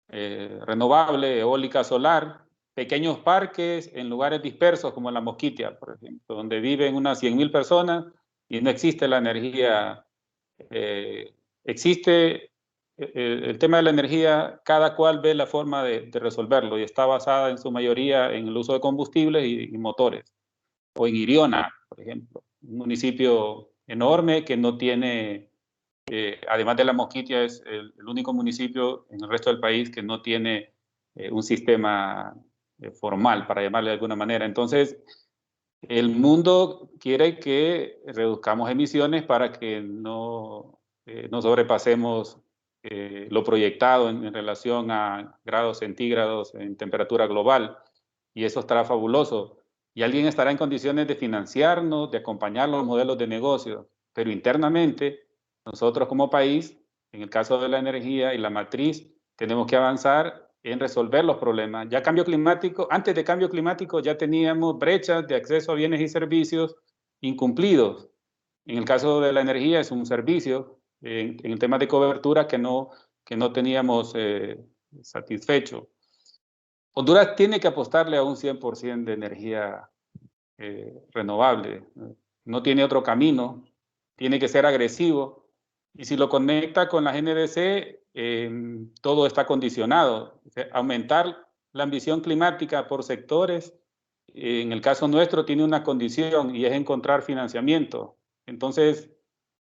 [SPEAKER 2] renovable, eólica, solar, pequeños parques en lugares dispersos como en La Mosquitia, por ejemplo, donde viven unas 100,000 personas y no existe la energía. Existe el tema de la energía, cada cual ve la forma de resolverlo y está basada en su mayoría en el uso de combustibles y motores. O en Iriona, por ejemplo, un municipio enorme que no tiene, además de La Mosquitia, es el único municipio en el resto del país que no tiene un sistema formal, para llamarle de alguna manera. Entonces, el mundo quiere que reduzcamos emisiones para que no sobrepasemos lo proyectado en relación a grados centígrados en temperatura global, y eso estará fabuloso. Y alguien estará en condiciones de financiarnos, de acompañar los modelos de negocio, pero internamente, nosotros como país, en el caso de la energía y la matriz, tenemos que avanzar en resolver los problemas. Ya cambio climático, antes de cambio climático ya teníamos brechas de acceso a bienes y servicios incumplidos. En el caso de la energía es un servicio, en el tema de cobertura que no teníamos satisfecho. Honduras tiene que apostarle a un 100% de energía renovable. No tiene otro camino, tiene que ser agresivo. Y si lo conecta con la GNDC, todo está condicionado. O sea, aumentar la ambición climática por sectores, en el caso nuestro, tiene una condición y es encontrar financiamiento. Entonces,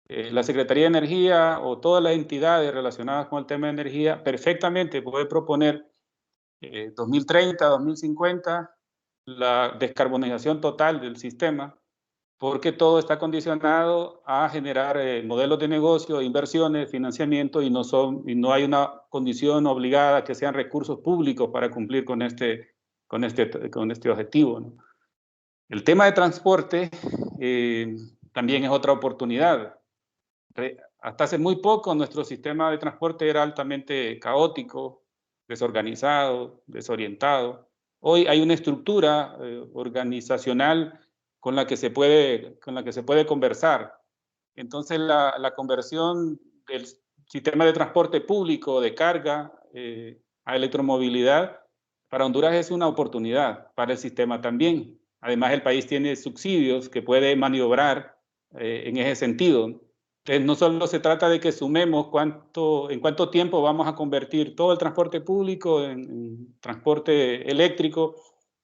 [SPEAKER 2] la Secretaría de Energía o todas las entidades relacionadas con el tema de energía perfectamente puede proponer 2030, 2050, la descarbonización total del sistema, porque todo está condicionado a generar modelos de negocio, inversiones, financiamiento, y no hay una condición obligada que sean recursos públicos para cumplir con este objetivo, ¿no? El tema de transporte también es otra oportunidad. Hasta hace muy poco nuestro sistema de transporte era altamente caótico, desorganizado, desorientado. Hoy hay una estructura organizacional con la que se puede conversar. Entonces la conversión del sistema de transporte público de carga a electromovilidad para Honduras es una oportunidad, para el sistema también. Además, el país tiene subsidios que puede maniobrar en ese sentido. Entonces, no solo se trata de que sumemos en cuánto tiempo vamos a convertir todo el transporte público en transporte eléctrico,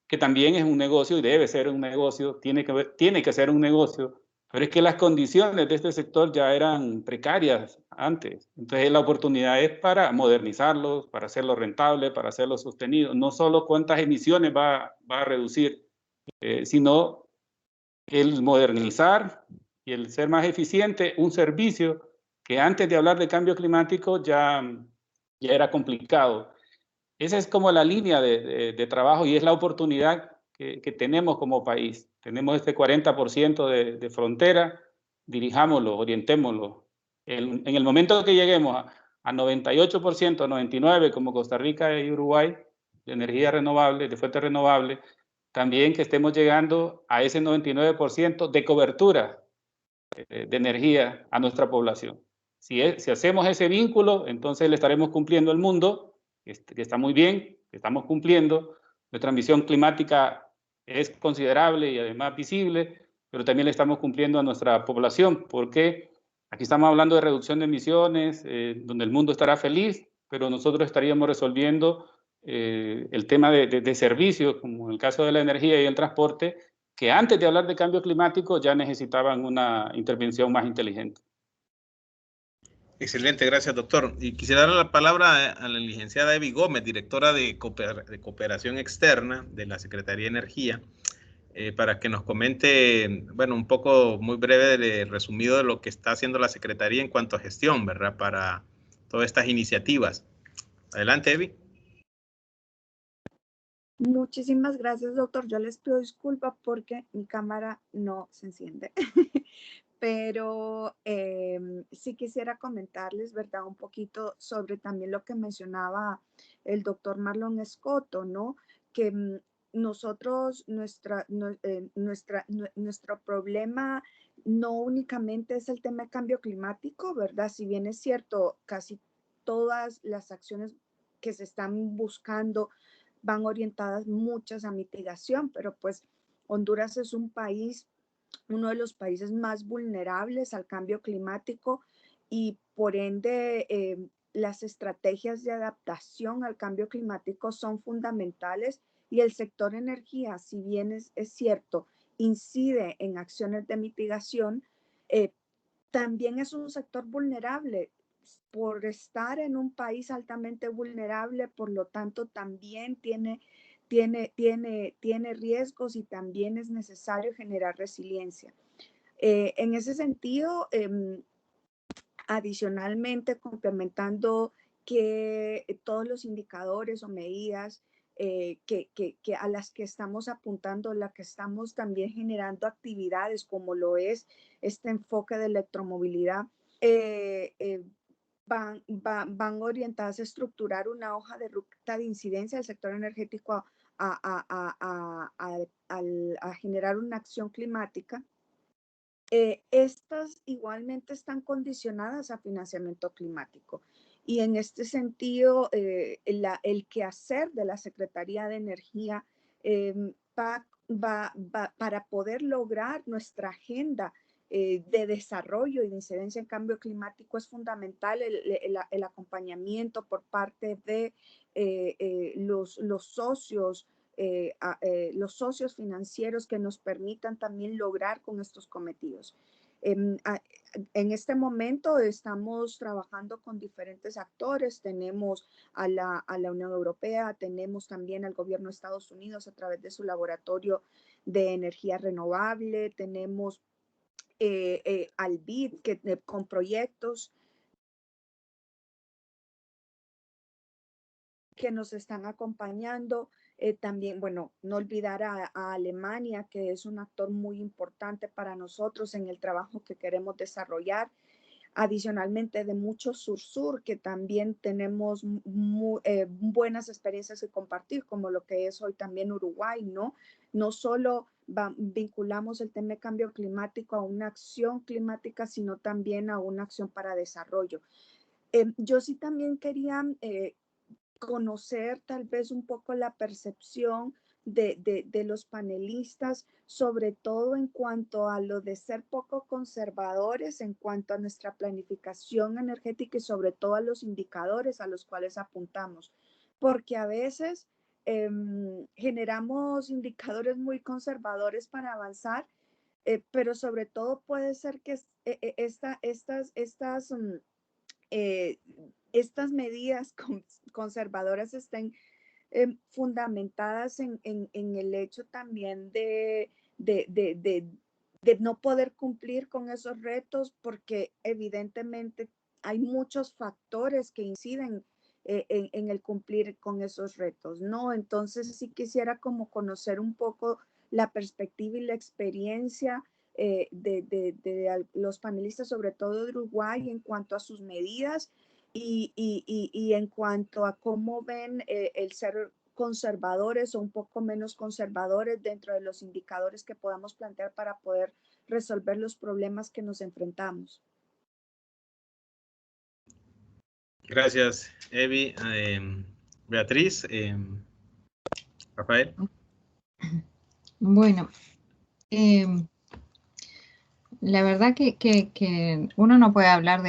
[SPEAKER 2] que también es un negocio y debe ser un negocio, tiene que ser un negocio, pero es que las condiciones de este sector ya eran precarias antes. Entonces, la oportunidad es para modernizarlos, para hacerlo rentable, para hacerlo sostenido. No solo cuántas emisiones va a reducir, sino el modernizar y el ser más eficiente un servicio que antes de hablar de cambio climático ya era complicado. Esa es como la línea de trabajo y es la oportunidad que tenemos como país. Tenemos este 40% de frontera, dirijámoslo, orientémoslo. En el momento que lleguemos a 98%, 99% como Costa Rica y Uruguay, de energía renovable, de fuente renovable, también que estemos llegando a ese 99% de cobertura de energía a nuestra población. Si hacemos ese vínculo, entonces le estaremos cumpliendo al mundo, que está muy bien, que estamos cumpliendo. Nuestra ambición climática es considerable y además visible, pero también le estamos cumpliendo a nuestra población, porque aquí estamos hablando de reducción de emisiones, donde el mundo estará feliz, pero nosotros estaríamos resolviendo el tema de servicios, como en el caso de la energía y el transporte, que antes de hablar de cambio climático ya necesitaban una intervención más inteligente.
[SPEAKER 1] Excelente, gracias, doctor. Y quisiera dar la palabra a la licenciada Evi Gómez, directora de Cooperación Externa de la Secretaría de Energía, para que nos comente, bueno, un poco muy breve, resumido de lo que está haciendo la Secretaría en cuanto a gestión, ¿verdad? Para todas estas iniciativas. Adelante, Evi.
[SPEAKER 8] Muchísimas gracias, doctor. Yo les pido disculpas porque mi cámara no se enciende. Pero sí quisiera comentarles, ¿verdad? Un poquito sobre también lo que mencionaba el doctor Marlon Escoto, ¿no? Que nosotros, nuestro problema no únicamente es el tema de cambio climático, ¿verdad? Si bien es cierto, casi todas las acciones que se están buscando van orientadas muchas a mitigación, pero pues Honduras es un país, uno de los países más vulnerables al cambio climático y por ende las estrategias de adaptación al cambio climático son fundamentales y el sector energía, si bien es cierto, incide en acciones de mitigación, también es un sector vulnerable. Por estar en un país altamente vulnerable, por lo tanto, también tiene riesgos y también es necesario generar resiliencia. En ese sentido, Adicionalmente, complementando que todos los indicadores o medidas que a las que estamos apuntando, la que estamos también generando actividades como lo es este enfoque de electromovilidad, van orientadas a estructurar una hoja de ruta de incidencia del sector energético a generar una acción climática. Estas igualmente están condicionadas a financiamiento climático. Y en este sentido, el quehacer de la Secretaría de Energía para poder lograr nuestra agenda de desarrollo y de incidencia en cambio climático es fundamental el acompañamiento por parte de los socios, los socios financieros que nos permitan también lograr con estos cometidos. En este momento estamos trabajando con diferentes actores, tenemos a la Unión Europea, tenemos también al gobierno de Estados Unidos a través de su laboratorio de energía renovable, tenemos al BID con proyectos que nos están acompañando. También, bueno, no olvidar a Alemania, que es un actor muy importante para nosotros en el trabajo que queremos desarrollar. Adicionalmente de mucho sur-sur, que también tenemos buenas experiencias que compartir, como lo que es hoy también Uruguay, ¿no? No solo vinculamos el tema de cambio climático a una acción climática, sino también a una acción para desarrollo. Yo sí también quería conocer tal vez un poco la percepción de los panelistas, sobre todo en cuanto a lo de ser poco conservadores en cuanto a nuestra planificación energética y sobre todo a los indicadores a los cuales apuntamos, porque a veces generamos indicadores muy conservadores para avanzar, pero sobre todo puede ser que estas medidas conservadoras estén fundamentadas en el hecho también de no poder cumplir con esos retos, porque evidentemente hay muchos factores que inciden en el cumplir con esos retos, ¿no? Entonces sí quisiera como conocer un poco la perspectiva y la experiencia de los panelistas, sobre todo de Uruguay, en cuanto a sus medidas y en cuanto a cómo ven el ser conservadores o un poco menos conservadores dentro de los indicadores que podamos plantear para poder resolver los problemas que nos enfrentamos.
[SPEAKER 1] Gracias, Evi. Beatriz, Rafael.
[SPEAKER 4] Bueno, la verdad que uno no puede hablar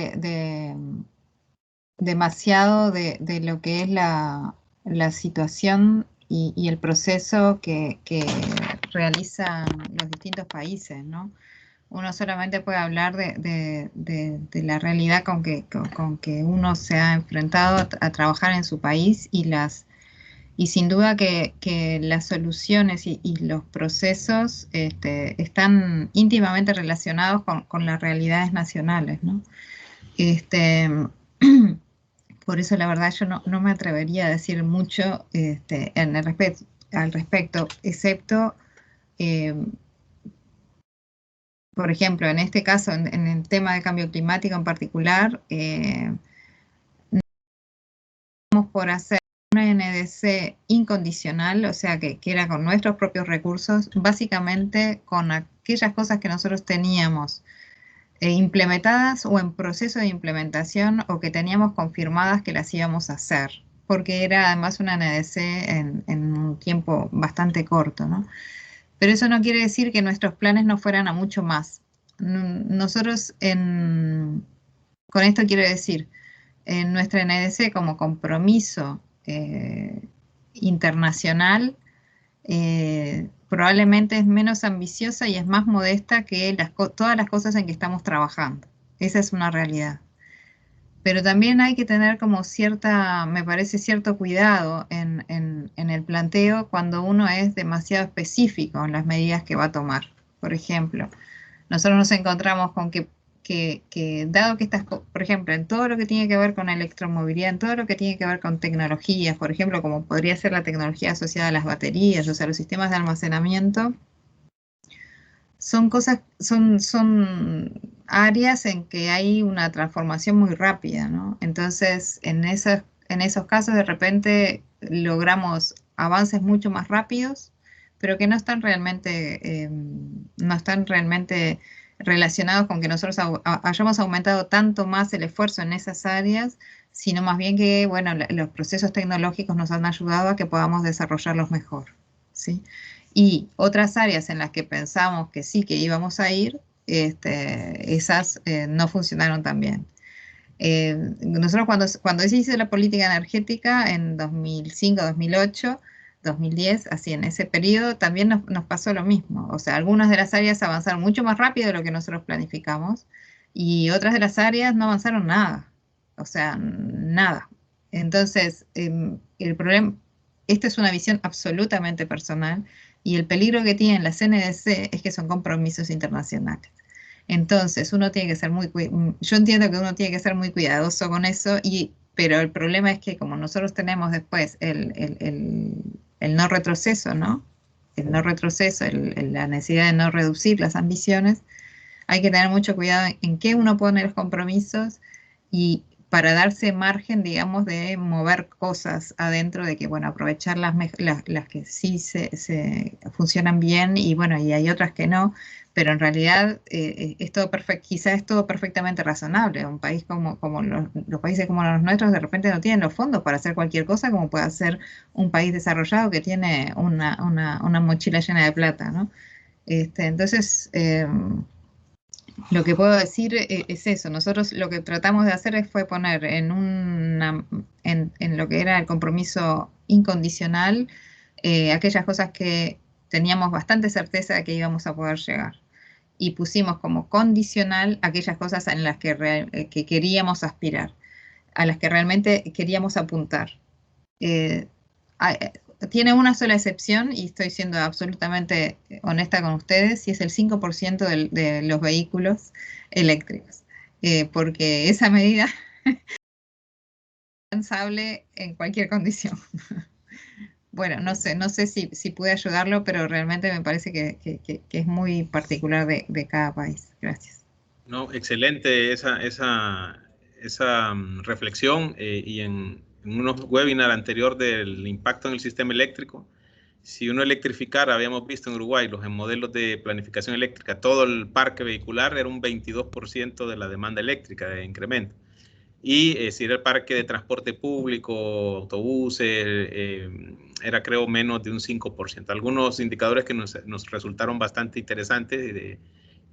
[SPEAKER 4] demasiado de lo que es la situación y el proceso que realizan los distintos países, ¿no? Uno solamente puede hablar de la realidad con que uno se ha enfrentado a trabajar en su país y sin duda que las soluciones y los procesos están íntimamente relacionados con las realidades nacionales, ¿no? Por eso la verdad yo no me atrevería a decir mucho al respecto, excepto, por ejemplo, en este caso, en el tema de cambio climático en particular, estamos por hacer una NDC incondicional, o sea que era con nuestros propios recursos, básicamente con aquellas cosas que nosotros teníamos implementadas o en proceso de implementación o que teníamos confirmadas que las íbamos a hacer, porque era además una NDC en un tiempo bastante corto, ¿no? Pero eso no quiere decir que nuestros planes no fueran a mucho más. Nosotros, con esto quiero decir, en nuestra NDC como compromiso internacional, probablemente es menos ambiciosa y es más modesta que todas las cosas en que estamos trabajando. Esa es una realidad. Pero también hay que tener como me parece cierto cuidado en el planteo cuando uno es demasiado específico en las medidas que va a tomar. Por ejemplo, nosotros nos encontramos con que que dado que por ejemplo, en todo lo que tiene que ver con electromovilidad, en todo lo que tiene que ver con tecnologías, por ejemplo, como podría ser la tecnología asociada a las baterías, o sea, los sistemas de almacenamiento, son cosas, son áreas en que hay una transformación muy rápida, ¿no? Entonces, en esos casos, de repente, logramos avances mucho más rápidos, pero que no están realmente relacionados con que nosotros hayamos aumentado tanto más el esfuerzo en esas áreas, sino más bien que, bueno, los procesos tecnológicos nos han ayudado a que podamos desarrollarlos mejor, ¿sí? Y otras áreas en las que pensamos que sí, que íbamos a ir, esas no funcionaron tan bien. Nosotros cuando se hizo la política energética en 2005, 2008, 2010, así en ese periodo, también nos pasó lo mismo. O sea, algunas de las áreas avanzaron mucho más rápido de lo que nosotros planificamos y otras de las áreas no avanzaron nada. O sea, nada. Entonces, el problema, esta es una visión absolutamente personal y el peligro que tiene la CNDC es que son compromisos internacionales. Entonces, uno tiene que ser yo entiendo que uno tiene que ser muy cuidadoso con eso, pero el problema es que como nosotros tenemos después el no retroceso, ¿no? El no retroceso, la necesidad de no reducir las ambiciones, hay que tener mucho cuidado en qué uno pone los compromisos y para darse margen, digamos, de mover cosas adentro, de que, bueno, aprovechar las que sí se funcionan bien y, bueno, y hay otras que no, pero en realidad es todo quizás es todo perfectamente razonable. Un país como los países como los nuestros de repente no tienen los fondos para hacer cualquier cosa como puede hacer un país desarrollado que tiene una mochila llena de plata, ¿no? Entonces, lo que puedo decir es eso. Nosotros lo que tratamos de hacer fue poner en lo que era el compromiso incondicional aquellas cosas que teníamos bastante certeza de que íbamos a poder llegar. Y pusimos como condicional aquellas cosas en las que queríamos aspirar, a las que realmente queríamos apuntar. Tiene una sola excepción y estoy siendo absolutamente honesta con ustedes y es el 5% de los vehículos eléctricos, porque esa medida es alcanzable en cualquier condición. Bueno, no sé si pude ayudarlo, pero realmente me parece que es muy particular de cada país. Gracias.
[SPEAKER 1] No, excelente esa reflexión y en unos webinars anterior del impacto en el sistema eléctrico. Si uno electrificara, habíamos visto en Uruguay los modelos de planificación eléctrica, todo el parque vehicular era un 22% de la demanda eléctrica de incremento. Y si era el parque de transporte público, autobuses, era creo menos de un 5%. Algunos indicadores que nos resultaron bastante interesantes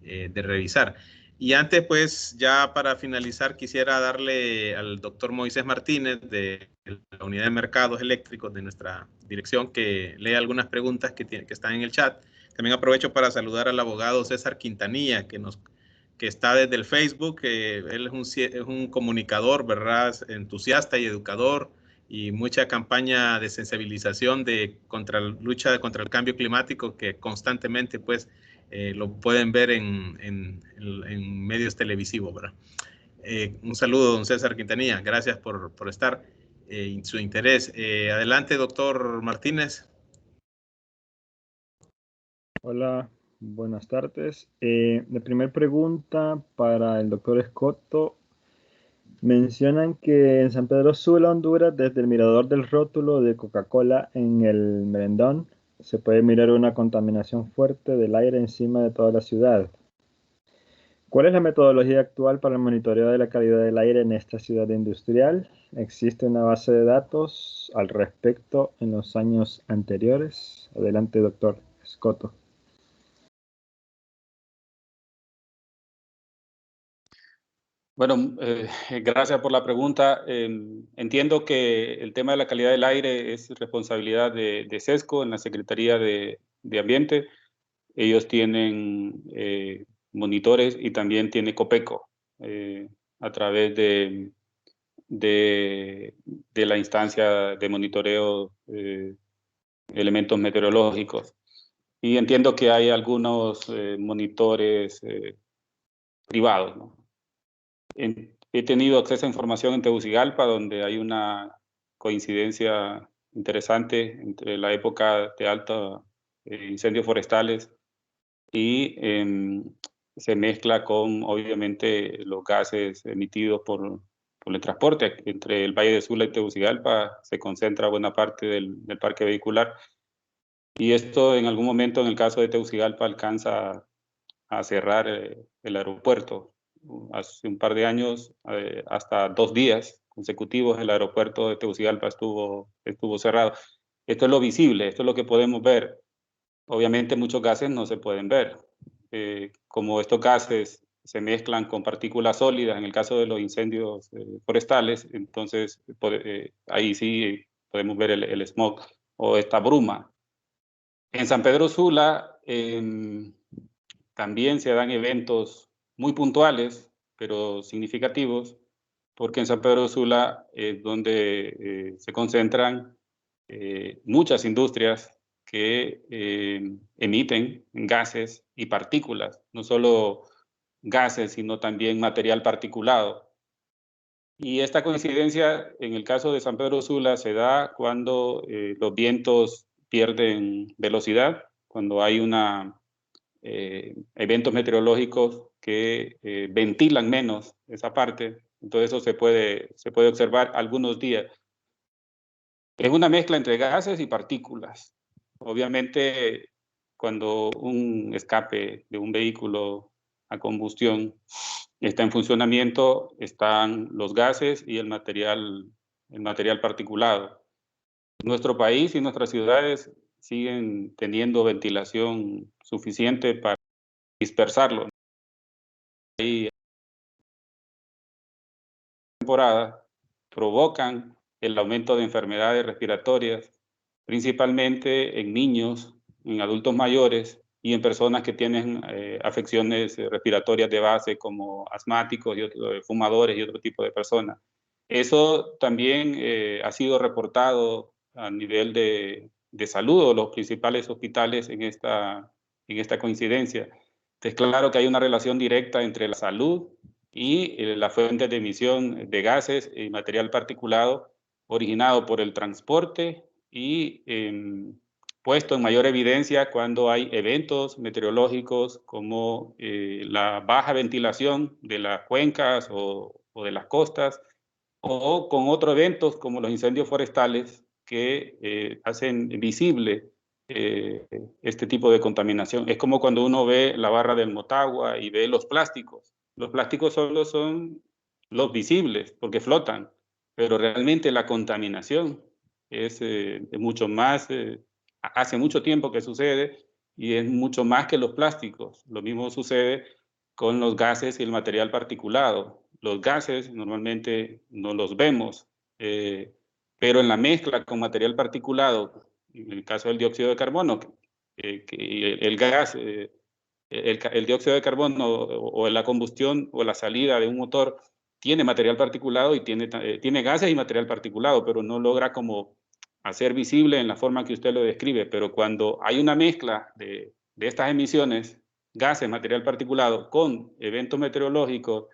[SPEAKER 1] de revisar. Y antes, pues, ya para finalizar, quisiera darle al doctor Moisés Martínez de la Unidad de Mercados Eléctricos de nuestra dirección que lea algunas preguntas que están en el chat. También aprovecho para saludar al abogado César Quintanilla, que está desde el Facebook. Él es un comunicador, ¿verdad? Entusiasta y educador, y mucha campaña de sensibilización lucha contra el cambio climático que constantemente, pues, lo pueden ver en medios televisivos, ¿verdad? Un saludo, don César Quintanilla. Gracias por estar y su interés. Adelante, doctor Martínez.
[SPEAKER 9] Hola, buenas tardes. La primera pregunta para el doctor Escoto. Mencionan que en San Pedro Sula, Honduras, desde el mirador del rótulo de Coca-Cola en el Merendón, se puede mirar una contaminación fuerte del aire encima de toda la ciudad. ¿Cuál es la metodología actual para el monitoreo de la calidad del aire en esta ciudad industrial? ¿Existe una base de datos al respecto en los años anteriores? Adelante, doctor Escoto.
[SPEAKER 2] Bueno, gracias por la pregunta. Entiendo que el tema de la calidad del aire es responsabilidad de SESCO en la Secretaría de Ambiente. Ellos tienen monitores y también tiene COPECO a través de la instancia de monitoreo elementos meteorológicos. Y entiendo que hay algunos monitores privados, ¿no? He tenido acceso a información en Tegucigalpa, donde hay una coincidencia interesante entre la época de altos incendios forestales y se mezcla con, obviamente, los gases emitidos por el transporte. Entre el Valle de Sula y Tegucigalpa se concentra buena parte del parque vehicular. Y esto en algún momento, en el caso de Tegucigalpa, alcanza a cerrar el aeropuerto. Hace un par de años, hasta 2 días consecutivos, el aeropuerto de Tegucigalpa estuvo cerrado. Esto es lo visible, esto es lo que podemos ver. Obviamente muchos gases no se pueden ver. Como estos gases se mezclan con partículas sólidas, en el caso de los incendios forestales, entonces ahí sí podemos ver el smog o esta bruma. En San Pedro Sula también se dan eventos muy puntuales, pero significativos, porque en San Pedro Sula es donde se concentran muchas industrias que emiten gases y partículas, no solo gases, sino también material particulado. Y esta coincidencia, en el caso de San Pedro Sula, se da cuando los vientos pierden velocidad, cuando hay eventos meteorológicos que ventilan menos esa parte. Entonces eso se puede observar algunos días. Es una mezcla entre gases y partículas. Obviamente, cuando un escape de un vehículo a combustión está en funcionamiento, están los gases y el material particulado. Nuestro país y nuestras ciudades siguen teniendo ventilación suficiente para dispersarlo. Hay temporadas provocan el aumento de enfermedades respiratorias, principalmente en niños, en adultos mayores y en personas que tienen afecciones respiratorias de base como asmáticos y fumadores y otro tipo de personas. Eso también ha sido reportado a nivel de salud o los principales hospitales en esta coincidencia. Es claro que hay una relación directa entre la salud y la fuente de emisión de gases y material particulado originado por el transporte y puesto en mayor evidencia cuando hay eventos meteorológicos como la baja ventilación de las cuencas o de las costas, o con otros eventos como los incendios forestales que hacen visible este tipo de contaminación. Es como cuando uno ve la barra del Motagua y ve los plásticos. Los plásticos solo son los visibles porque flotan, pero realmente la contaminación es mucho más, hace mucho tiempo que sucede y es mucho más que los plásticos. Lo mismo sucede con los gases y el material particulado. Los gases normalmente no los vemos, pero en la mezcla con material particulado, en el caso del dióxido de carbono, el gas, el dióxido de carbono o la combustión o la salida de un motor tiene material particulado y tiene gases y material particulado, pero no logra como hacer visible en la forma que usted lo describe. Pero cuando hay una mezcla de estas emisiones, gases, material particulado, con eventos meteorológicos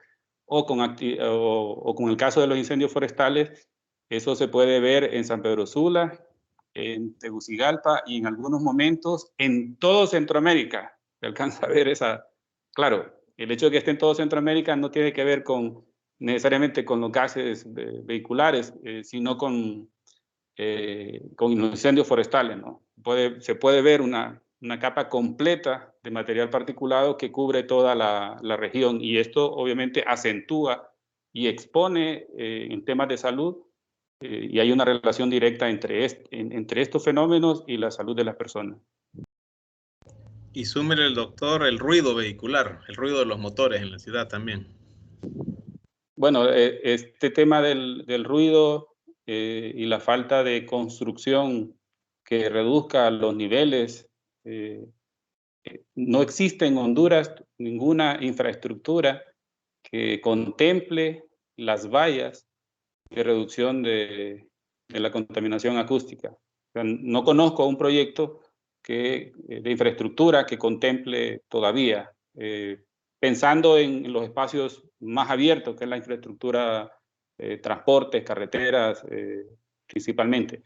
[SPEAKER 2] o con el caso de los incendios forestales, eso se puede ver en San Pedro Sula, en Tegucigalpa y en algunos momentos en todo Centroamérica. Se alcanza a ver esa... Claro, el hecho de que esté en todo Centroamérica no tiene que ver necesariamente con los gases vehiculares, sino con los incendios forestales, ¿no? Se puede ver una capa completa de material particulado que cubre toda la región, y esto obviamente acentúa y expone en temas de salud, y hay una relación directa entre estos fenómenos y la salud de las personas.
[SPEAKER 1] Y súmele el doctor el ruido vehicular, el ruido de los motores en la ciudad también.
[SPEAKER 2] Bueno, este tema del ruido y la falta de construcción que reduzca los niveles, no existe en Honduras ninguna infraestructura que contemple las vallas de reducción de la contaminación acústica. O sea, no conozco un proyecto de infraestructura que contemple todavía pensando en los espacios más abiertos, que es la infraestructura, transportes, carreteras, principalmente.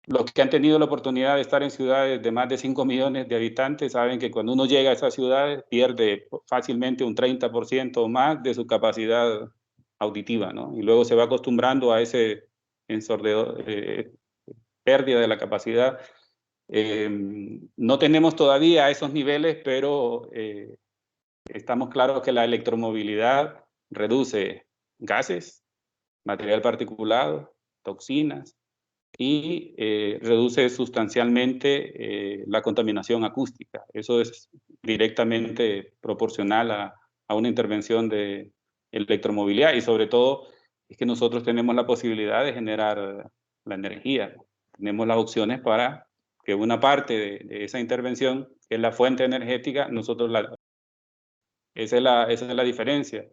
[SPEAKER 2] Los que han tenido la oportunidad de estar en ciudades de más de 5 millones de habitantes saben que cuando uno llega a esas ciudades pierde fácilmente un 30% o más de su capacidad auditiva, ¿no? Y luego se va acostumbrando a ese pérdida de la capacidad. No tenemos todavía esos niveles, pero estamos claros que la electromovilidad reduce gases, material particulado, toxinas, y reduce sustancialmente la contaminación acústica. Eso es directamente proporcional a una intervención de electromovilidad, y sobre todo es que nosotros tenemos la posibilidad de generar la energía. Tenemos las opciones para que una parte de esa intervención, que es la fuente energética, esa es la diferencia.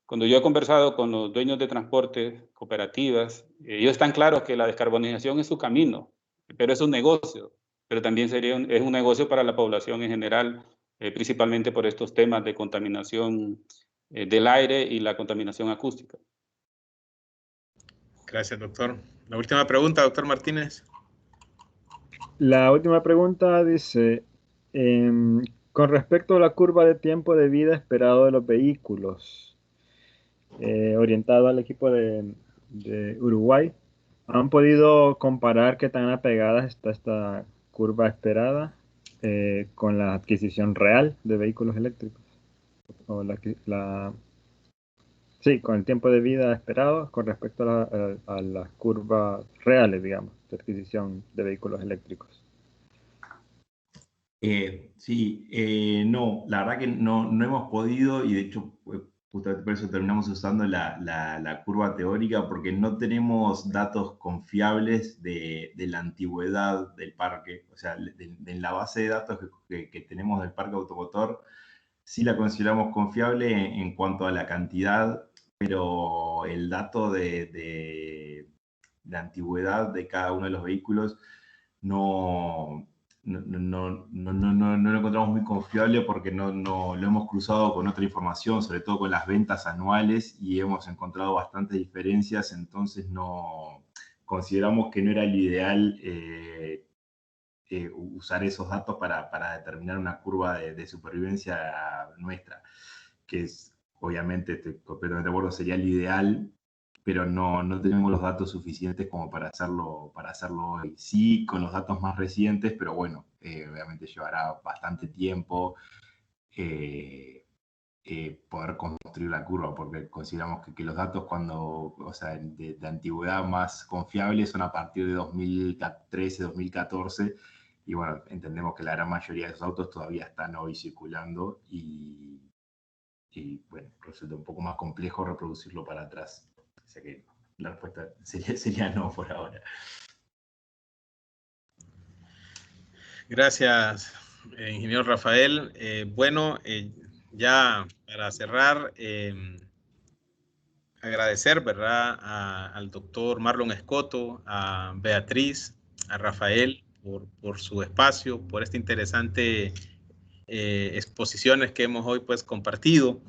[SPEAKER 2] Cuando yo he conversado con los dueños de transportes, cooperativas, ellos están claros que la descarbonización es su camino, pero es un negocio, pero también es un negocio para la población en general, principalmente por estos temas de contaminación del aire y la contaminación acústica.
[SPEAKER 1] Gracias, doctor. La última pregunta, doctor Martínez.
[SPEAKER 9] La última pregunta dice, con respecto a la curva de tiempo de vida esperado de los vehículos, orientado al equipo de Uruguay, ¿han podido comparar qué tan apegada está esta curva esperada con la adquisición real de vehículos eléctricos? O sí, con el tiempo de vida esperado con respecto a las curvas reales, digamos, de adquisición de vehículos eléctricos.
[SPEAKER 5] Sí, no, la verdad que no hemos podido, y de hecho justamente por eso terminamos usando la curva teórica, porque no tenemos datos confiables de la antigüedad del parque. O sea, en la base de datos que tenemos del parque automotor, sí la consideramos confiable en cuanto a la cantidad, pero el dato de antigüedad de cada uno de los vehículos no lo encontramos muy confiable, porque no lo hemos cruzado con otra información, sobre todo con las ventas anuales, y hemos encontrado bastantes diferencias. Entonces consideramos que no era el ideal usar esos datos para determinar una curva de supervivencia nuestra, que es, obviamente, estoy completamente de acuerdo, sería el ideal, pero no tenemos los datos suficientes como para hacerlo hoy. Sí, con los datos más recientes, pero bueno, obviamente llevará bastante tiempo poder construir la curva, porque consideramos que los datos de antigüedad más confiables son a partir de 2013, 2014, y bueno, entendemos que la gran mayoría de esos autos todavía están hoy circulando, y bueno, resulta un poco más complejo reproducirlo para atrás. O sea que la respuesta sería no por ahora.
[SPEAKER 1] Gracias, ingeniero Rafael. Ya para cerrar, agradecer, ¿verdad?, al doctor Marlon Escoto, a Beatriz, a Rafael por su espacio, por esta interesante exposiciones que hemos hoy pues compartido.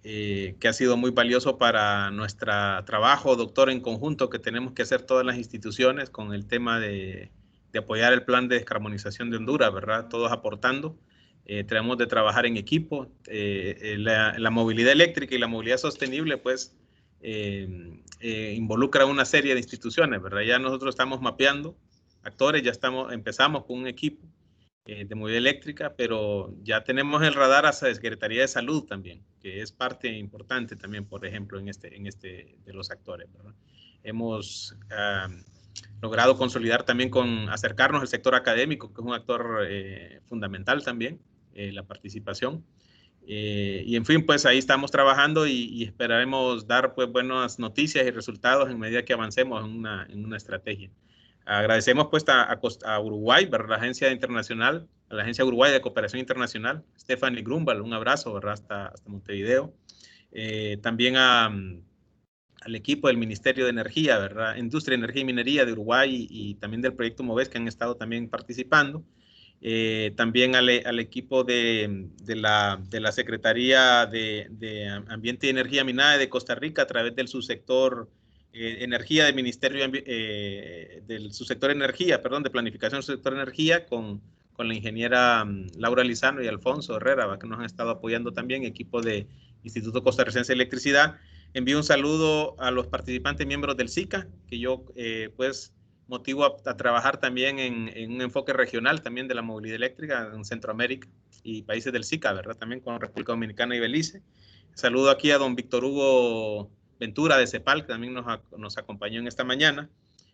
[SPEAKER 1] Que ha sido muy valioso para nuestro trabajo, doctor, en conjunto que tenemos que hacer todas las instituciones con el tema de apoyar el plan de descarbonización de Honduras, ¿verdad? Todos aportando. Tenemos de trabajar en equipo. La movilidad eléctrica y la movilidad sostenible, pues, involucra una serie de instituciones, ¿verdad? Ya nosotros estamos mapeando actores, empezamos con un equipo de movilidad eléctrica, pero ya tenemos el radar hacia la Secretaría de Salud también, que es parte importante también, por ejemplo, en este de los actores, ¿verdad? Hemos logrado consolidar también acercarnos al sector académico, que es un actor fundamental también, la participación. Y en fin, pues ahí estamos trabajando y esperaremos dar pues buenas noticias y resultados en medida que avancemos en una estrategia. Agradecemos pues a Uruguay, ¿verdad?, la agencia internacional, a la Agencia Uruguay de Cooperación Internacional, Stephanie Grumbal, un abrazo, ¿verdad?, hasta Montevideo. También al equipo del Ministerio de Energía, ¿verdad?, Industria, Energía y Minería de Uruguay, y también del proyecto MOVES, que han estado también participando. También al equipo de la Secretaría de Ambiente y Energía Minada de Costa Rica a través del subsector Energía del Ministerio del subsector Energía, perdón, de Planificación del Subsector Energía con la ingeniera Laura Lizano y Alfonso Herrera, que nos han estado apoyando también, equipo de Instituto Costarricense de Electricidad. Envío un saludo a los participantes miembros del SICA, que yo pues motivo a trabajar también en un enfoque regional también de la movilidad eléctrica en Centroamérica y países del SICA, ¿verdad? También con República Dominicana y Belice. Saludo aquí a don Víctor Hugo Ventura de CEPAL, que también nos acompañó en esta mañana.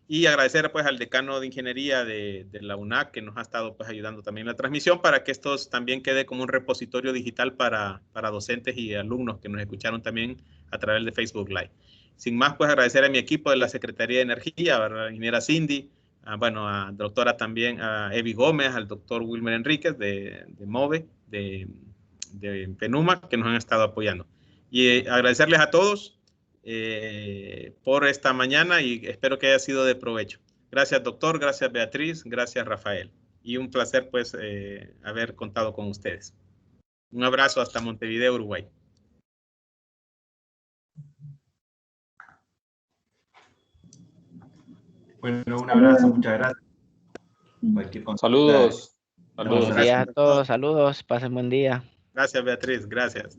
[SPEAKER 1] Y agradecer pues al decano de Ingeniería de la UNAC, que nos ha estado pues ayudando también en la transmisión, para que esto también quede como un repositorio digital para docentes y alumnos que nos escucharon también a través de Facebook Live. Sin más, pues agradecer a mi equipo de la Secretaría de Energía, a la ingeniera Cindy, a doctora también, a Evi Gómez, al doctor Wilmer Enríquez de MOVE, de PENUMA, que nos han estado apoyando. Y agradecerles a todos por esta mañana y espero que haya sido de provecho. Gracias, doctor, gracias, Beatriz, gracias, Rafael. Y un placer, pues, haber contado con ustedes. Un abrazo hasta Montevideo, Uruguay.
[SPEAKER 5] Bueno, un abrazo, muchas gracias. Cualquier consulta.
[SPEAKER 2] Saludos.
[SPEAKER 6] Buenos días a todos, saludos, pasen buen día.
[SPEAKER 1] Gracias, Beatriz, gracias.